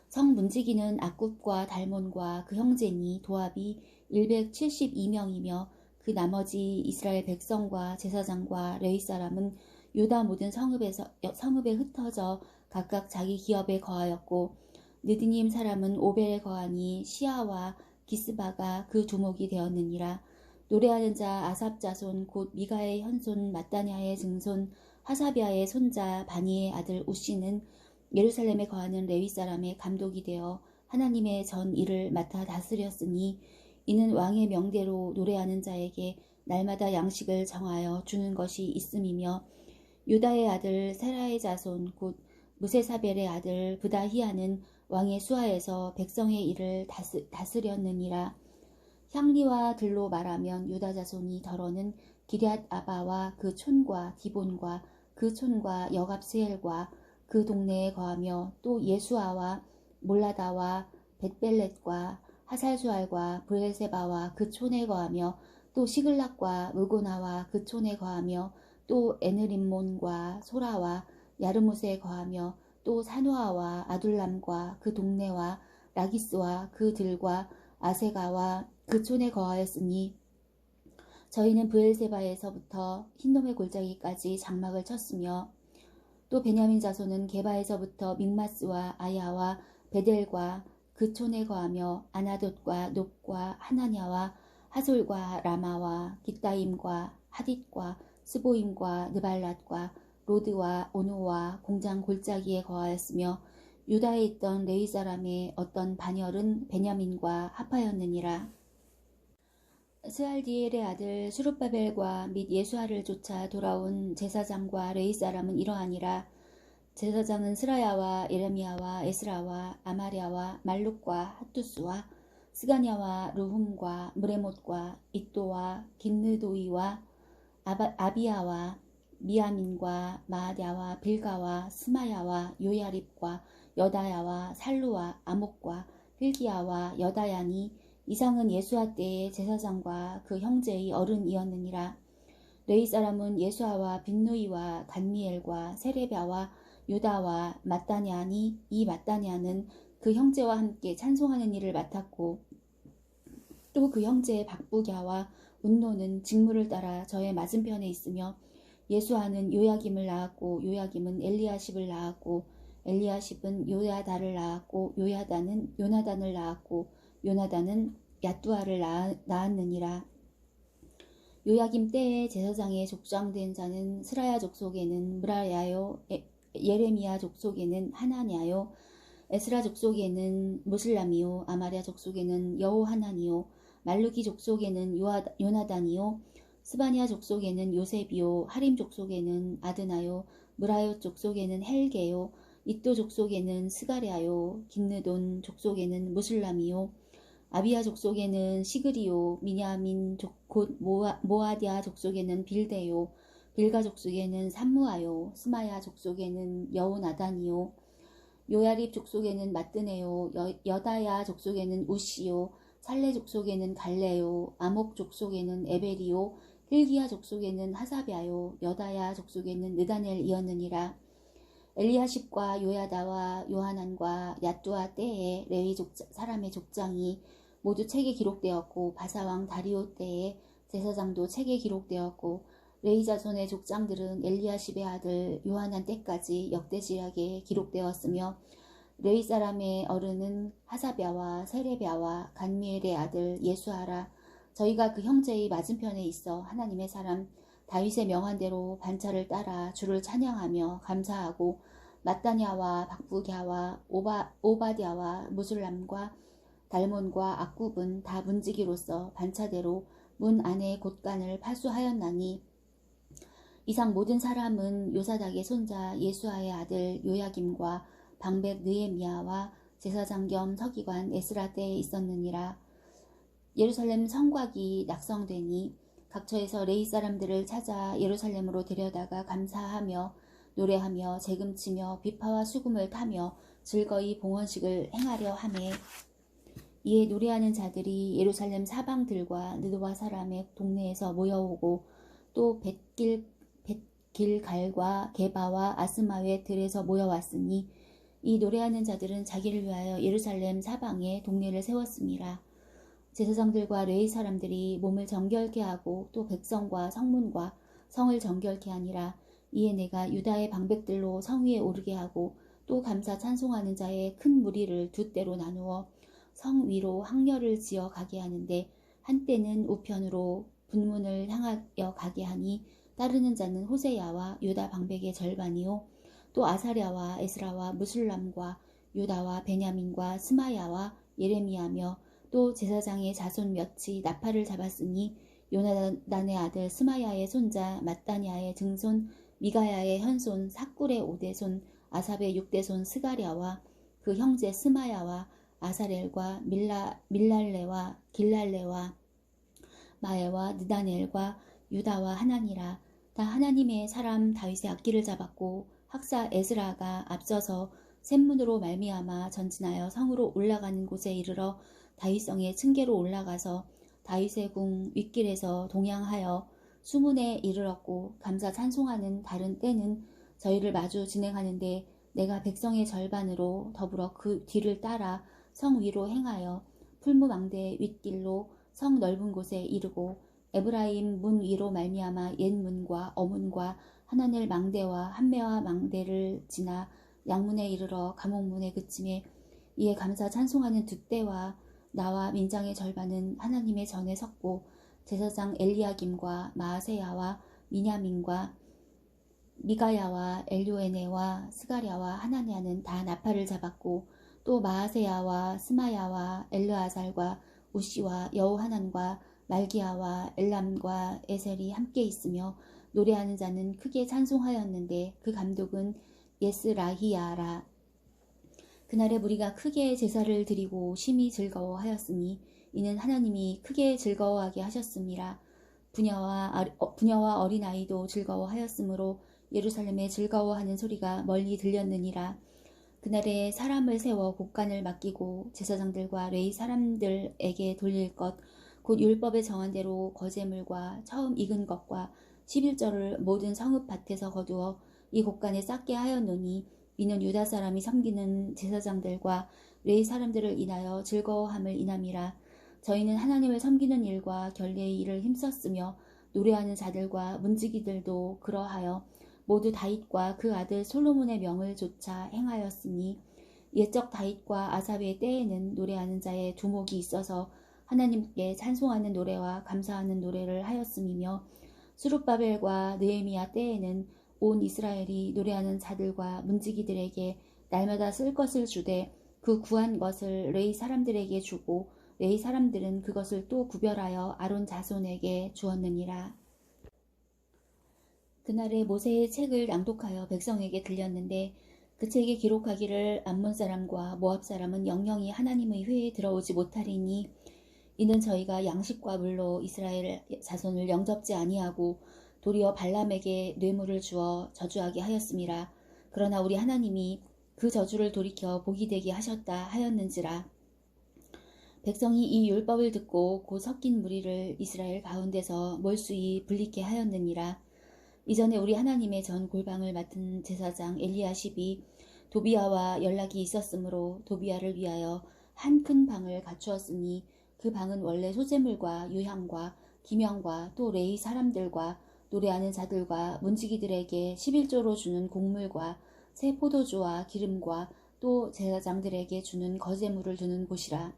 성 문지기는 악굽과 달몬과 그 형제니 도합이 172명이며 그 나머지 이스라엘 백성과 제사장과 레위 사람은 유다 모든 성읍에 흩어져 각각 자기 기업에 거하였고 느디님 사람은 오벨에 거하니 시아와 기스바가 그 두목이 되었느니라. 노래하는 자 아삽 자손 곧 미가의 현손 마따냐의 증손 하사비아의 손자 바니의 아들 우시는 예루살렘에 거하는 레위 사람의 감독이 되어 하나님의 전 일을 맡아 다스렸으니 이는 왕의 명대로 노래하는 자에게 날마다 양식을 정하여 주는 것이 있음이며 유다의 아들 세라의 자손 곧 무세사벨의 아들 브다히아는 왕의 수하에서 백성의 일을 다스렸느니라. 향리와 들로 말하면 유다 자손이 더러는 기럇 아바와 그 촌과 디본과 그 촌과 여갑스엘과 그 동네에 거하며 또 예수아와 몰라다와 벳벨렛과 하살수알과 브엘세바와 그 촌에 거하며 또 시글락과 무고나와 그 촌에 거하며 또 에느림몬과 소라와 야르못에 거하며 또 사노아와 아둘람과 그 동네와 라기스와 그 들과 아세가와 그 촌에 거하였으니 저희는 브엘세바에서부터 흰놈의 골짜기까지 장막을 쳤으며 또 베냐민 자손은 게바에서부터 믹마스와 아야와 베델과 그 촌에 거하며 아나돗과 높과 하나냐와 하솔과 라마와 깃다임과 하딧과 스보임과 느발랏과 로드와 오노와 공장 골짜기에 거하였으며 유다에 있던 레위 사람의 어떤 반열은 베냐민과 합하였느니라. 스알디엘의 아들 수룹바벨과 및 예수아를 쫓아 돌아온 제사장과 레위 사람은 이러하니라. 제사장은 스라야와 예레미야와 에스라와 아마랴와 말룩과 핫투스와 스가냐와 루훔과 무레못과 이또와 긴느도이와 아비야와 미야민과 마아랴와 빌가와 스마야와 요야립과 여다야와 살루와 아목과 hil기야와 여다야니 이상은 예수아 때의 제사장과 그 형제의 어른이었느니라. 레위 사람은 예수아와 빈누이와 간미엘과 세레비아와 유다와 마따냐니 이 마따냐는 그 형제와 함께 찬송하는 일을 맡았고 또 그 형제 박부갸와 운노는 직무를 따라 저의 맞은편에 있으며 예수아는 요야김을 낳았고 요야김은 엘리야십을 낳았고 엘리야십은 요야다를 낳았고 요야다는 요나단을 낳았고 요나단은 얏두아를 낳았느니라. 요야김 때에 제사장의 족장된 자는 스라야 족속에는 무라야요 예레미야 족속에는 하나냐요 에스라 족속에는 무슬람이요 아마랴 족속에는 여호하나니요 말루기 족속에는 요나단이요 스바냐 족속에는 요셉이요 하림 족속에는 아드나요 무라요 족속에는 헬게요 이또 족속에는 스가랴요 긴느돈 족속에는 무슬람이요 아비야 족속에는 시그리요 미냐민 곧 모아디아 족속에는 빌데요 빌가 족속에는 삼무아요 스마야 족속에는 여호나단이요 요야립 족속에는 마뜨네요 여다야 족속에는 우시요 살레 족속에는 갈레요 아목 족속에는 에벨이요 hil기야 족속에는 하사비아요 여다야 족속에는 느다넬이었느니라. 엘리야십과 요야다와 요하난과 얏두아 때에 레위 사람의 족장이 모두 책에 기록되었고 바사왕 다리오 때에 제사장도 책에 기록되었고 레위 자손의 족장들은 엘리야십의 아들 요하난 때까지 역대지략에 기록되었으며 레위 사람의 어른은 하사비아와 세레비아와 간미엘의 아들 예수아라. 저희가 그 형제의 맞은편에 있어 하나님의 사람 다윗의 명한대로 반차를 따라 주를 찬양하며 감사하고 마따냐와 박부갸와 오바댜와 무술람과 달몬과 악굽은 다 문지기로서 반차대로 문 안의 곳간을 파수하였나니 이상 모든 사람은 요사닥의 손자 예수아의 아들 요야김과 방백 느헤미야와 제사장 겸 서기관 에스라 때에 있었느니라. 예루살렘 성곽이 낙성되니 각처에서 레위 사람들을 찾아 예루살렘으로 데려다가 감사하며 노래하며 재금치며 비파와 수금을 타며 즐거이 봉헌식을 행하려 하매 이에 노래하는 자들이 예루살렘 사방들과 느도와 사람의 동네에서 모여오고 또 벳길갈과 게바와 아스마의 들에서 모여왔으니 이 노래하는 자들은 자기를 위하여 예루살렘 사방에 동네를 세웠습니다. 제사장들과 레위 사람들이 몸을 정결케 하고 또 백성과 성문과 성을 정결케 하니라. 이에 내가 유다의 방백들로 성 위에 오르게 하고 또 감사 찬송하는 자의 큰 무리를 두 때로 나누어 성 위로 항렬을 지어 가게 하는데 한때는 우편으로 분문을 향하여 가게 하니 따르는 자는 호세야와 유다 방백의 절반이요 또 아사랴와 에스라와 무술람과 유다와 베냐민과 스마야와 예레미야며 또 제사장의 자손 몇이 나팔을 잡았으니 요나단의 아들 스마야의 손자 mat단야의 증손 미가야의 현손 삭굴의 5대손 아삽의 6대손 스가랴와 그 형제 스마야와 아사렐과 밀랄레와 길랄레와 마에와 느다넬과 유다와 하나니라. 다 하나님의 사람 다윗의 악기를 잡았고 학사 에스라가 앞서서 샘문으로 말미암아 전진하여 성으로 올라가는 곳에 이르러 다윗성의 층계로 올라가서 다윗의 궁 윗길에서 동양하여 수문에 이르렀고 감사 찬송하는 다른 때는 저희를 마주 진행하는데 내가 백성의 절반으로 더불어 그 뒤를 따라 성 위로 행하여 풀무망대 윗길로 성 넓은 곳에 이르고 에브라임 문 위로 말미암아 옛 문과 어문과 하나넬 망대와 한매와 망대를 지나 양문에 이르러 감옥문에 그침에 이에 감사 찬송하는 두 때와 나와 민장의 절반은 하나님의 전에 섰고 제사장 엘리야김과 마아세야와 미냐민과 미가야와 엘요에네와 스가랴와 하나냐는 다 나팔을 잡았고 또 마아세야와 스마야와 엘르아살과 우시와 여호하난과 말기야와 엘람과 에셀이 함께 있으며 노래하는 자는 크게 찬송하였는데 그 감독은 예스라히야라. 그날에 무리가 크게 제사를 드리고 심히 즐거워하였으니 이는 하나님이 크게 즐거워하게 하셨음이라. 부녀와 어린아이도 즐거워하였으므로 예루살렘에 즐거워하는 소리가 멀리 들렸느니라. 그날에 사람을 세워 곡간을 맡기고 제사장들과 레위 사람들에게 돌릴 것 곧 율법에 정한 대로 거제물과 처음 익은 것과 11절을 모든 성읍 밭에서 거두어 이 곡간에 쌓게 하였노니 이는 유다 사람이 섬기는 제사장들과 레위 사람들을 인하여 즐거워함을 인함이라. 저희는 하나님을 섬기는 일과 결례의 일을 힘썼으며 노래하는 자들과 문지기들도 그러하여 모두 다윗과 그 아들 솔로몬의 명을 조차 행하였으니 옛적 다윗과 아삽의 때에는 노래하는 자의 두목이 있어서 하나님께 찬송하는 노래와 감사하는 노래를 하였음이며 수룹바벨과 느헤미야 때에는 온 이스라엘이 노래하는 자들과 문지기들에게 날마다 쓸 것을 주되 그 구한 것을 레위 사람들에게 주고 레위 사람들은 그것을 또 구별하여 아론 자손에게 주었느니라. 그날에 모세의 책을 낭독하여 백성에게 들렸는데 그 책에 기록하기를 암몬 사람과 모압 사람은 영영이 하나님의 회에 들어오지 못하리니 이는 저희가 양식과 물로 이스라엘 자손을 영접지 아니하고 도리어 발람에게 뇌물을 주어 저주하게 하였음이라. 그러나 우리 하나님이 그 저주를 돌이켜 복이 되게 하셨다 하였는지라. 백성이 이 율법을 듣고 곧 섞인 무리를 이스라엘 가운데서 몰수히 분리케 하였느니라. 이전에 우리 하나님의 전 골방을 맡은 제사장 엘리야십이 도비야와 연락이 있었으므로 도비야를 위하여 한 큰 방을 갖추었으니 그 방은 원래 소재물과 유향과 기명과 또 레위 사람들과 노래하는 자들과 문지기들에게 11조로 주는 곡물과 새 포도주와 기름과 또 제사장들에게 주는 거제물을 두는 곳이라.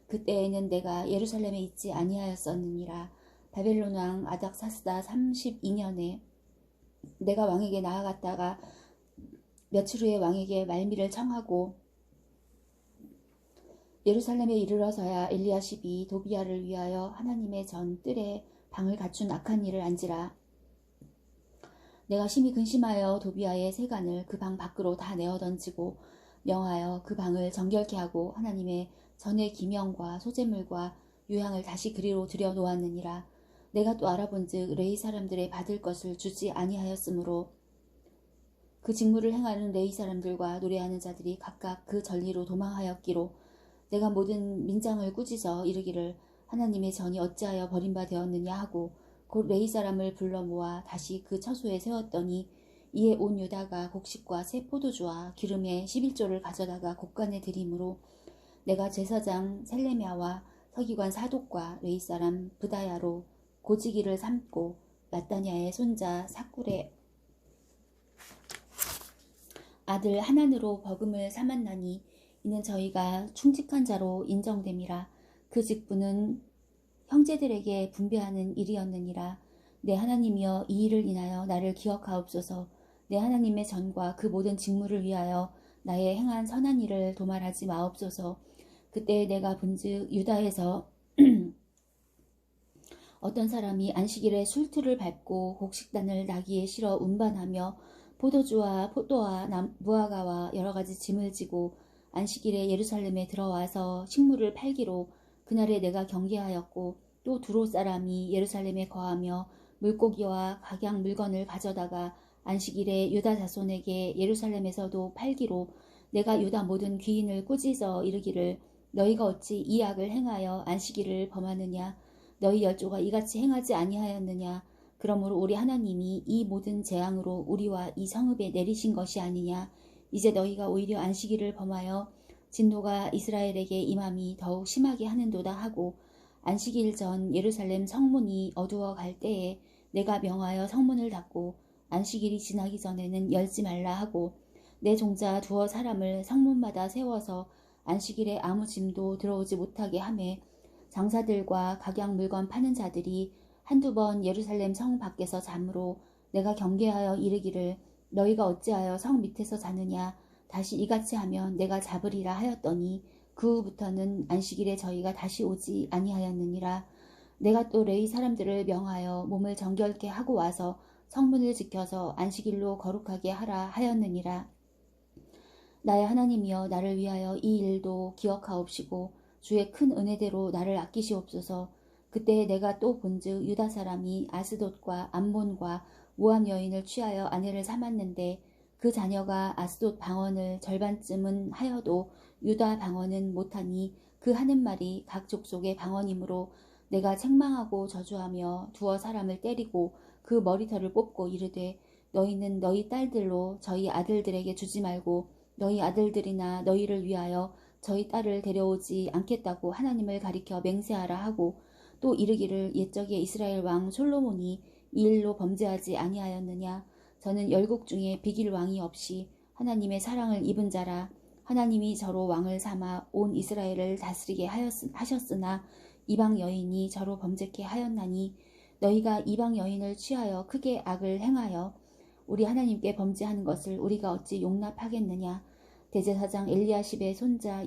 그때에는 내가 예루살렘에 있지 아니하였었느니라. 바벨론 왕 아닥사스다 32년에 내가 왕에게 나아갔다가 며칠 후에 왕에게 말미를 청하고 예루살렘에 이르러서야 엘리야십이 도비야를 위하여 하나님의 전 뜰에 방을 갖춘 악한 일을 안지라. 내가 심히 근심하여 도비야의 세간을 그 방 밖으로 다 내어 던지고 명하여 그 방을 정결케 하고 하나님의 전의 기명과 소재물과 유향을 다시 그리로 들여 놓았느니라. 내가 또 알아본즉 레위 사람들의 받을 것을 주지 아니하였으므로 그 직무를 행하는 레위 사람들과 노래하는 자들이 각각 그 전리로 도망하였기로 내가 모든 민장을 꾸짖어 이르기를 하나님의 전이 어찌하여 버림바 되었느냐 하고 곧 레위 사람을 불러 모아 다시 그 처소에 세웠더니 이에 온 유다가 곡식과 새 포도주와 기름의 11조를 가져다가 곡간에 드림으로 내가 제사장 셀레미야와 서기관 사독과 레위 사람 브다야로 고지기를 삼고 mat단야의 손자 삭굴의 아들 하나님으로 버금을 삼았나니 이는 저희가 충직한 자로 인정됨이라. 그 직분은 형제들에게 분배하는 일이었느니라. 내 하나님이여 이 일을 인하여 나를 기억하옵소서. 내 하나님의 전과 그 모든 직무를 위하여 나의 행한 선한 일을 도말하지 마옵소서. 그때 내가 본즉 유다에서 어떤 사람이 안식일에 술틀을 밟고 곡식단을 나귀에 실어 운반하며 포도주와 포도와 무화과와 여러 가지 짐을 지고 안식일에 예루살렘에 들어와서 식물을 팔기로 그날에 내가 경계하였고, 또 두로 사람이 예루살렘에 거하며 물고기와 각양 물건을 가져다가 안식일에 유다 자손에게 예루살렘에서도 팔기로 내가 유다 모든 귀인을 꾸짖어 이르기를 너희가 어찌 이 악을 행하여 안식일을 범하느냐. 너희 열조가 이같이 행하지 아니하였느냐. 그러므로 우리 하나님이 이 모든 재앙으로 우리와 이 성읍에 내리신 것이 아니냐. 이제 너희가 오히려 안식일을 범하여 진노가 이스라엘에게 임함이 더욱 심하게 하는도다 하고, 안식일 전 예루살렘 성문이 어두워 갈 때에 내가 명하여 성문을 닫고 안식일이 지나기 전에는 열지 말라 하고, 내 종자 두어 사람을 성문마다 세워서 안식일에 아무 짐도 들어오지 못하게 하매, 장사들과 각양 물건 파는 자들이 한두 번 예루살렘 성 밖에서 잠으로 내가 경계하여 이르기를 너희가 어찌하여 성 밑에서 자느냐. 다시 이같이 하면 내가 잡으리라 하였더니 그 후부터는 안식일에 저희가 다시 오지 아니하였느니라. 내가 또 레위 사람들을 명하여 몸을 정결케 하고 와서 성문을 지켜서 안식일로 거룩하게 하라 하였느니라. 나의 하나님이여 나를 위하여 이 일도 기억하옵시고 주의 큰 은혜대로 나를 아끼시옵소서. 그때 내가 또 본즉 유다 사람이 아스돗과 암몬과 모압 여인을 취하여 아내를 삼았는데 그 자녀가 아스돗 방언을 절반쯤은 하여도 유다 방언은 못하니 그 하는 말이 각 족속의 방언이므로 내가 책망하고 저주하며 두어 사람을 때리고 그 머리털을 뽑고 이르되 너희는 너희 딸들로 저희 아들들에게 주지 말고 너희 아들들이나 너희를 위하여 저희 딸을 데려오지 않겠다고 하나님을 가리켜 맹세하라 하고, 또 이르기를 옛적에 이스라엘 왕 솔로몬이 이 일로 범죄하지 아니하였느냐. 저는 열국 중에 비길 왕이 없이 하나님의 사랑을 입은 자라. 하나님이 저로 왕을 삼아 온 이스라엘을 다스리게 하셨으나 이방 여인이 저로 범죄케 하였나니 너희가 이방 여인을 취하여 크게 악을 행하여 우리 하나님께 범죄하는 것을 우리가 어찌 용납하겠느냐. 대제사장 엘리야십의 손자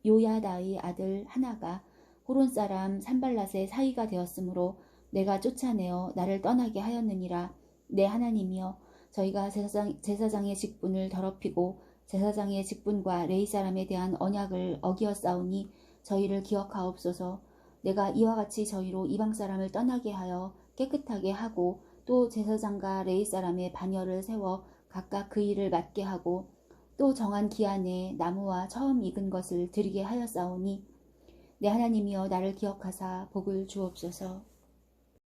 요야다의 아들 하나가 호론 사람 산발랏의 사위가 되었으므로 내가 쫓아내어 나를 떠나게 하였느니라. 내 하나님이여 저희가 제사장의 직분을 더럽히고 제사장의 직분과 레위 사람에 대한 언약을 어기었사오니 저희를 기억하옵소서. 내가 이와 같이 저희로 이방 사람을 떠나게 하여 깨끗하게 하고, 또 제사장과 레위 사람의 반열을 세워 각각 그 일을 맡게 하고, 또 정한 기한에 나무와 처음 익은 것을 드리게 하였사오니 내 하나님이여 나를 기억하사 복을 주옵소서.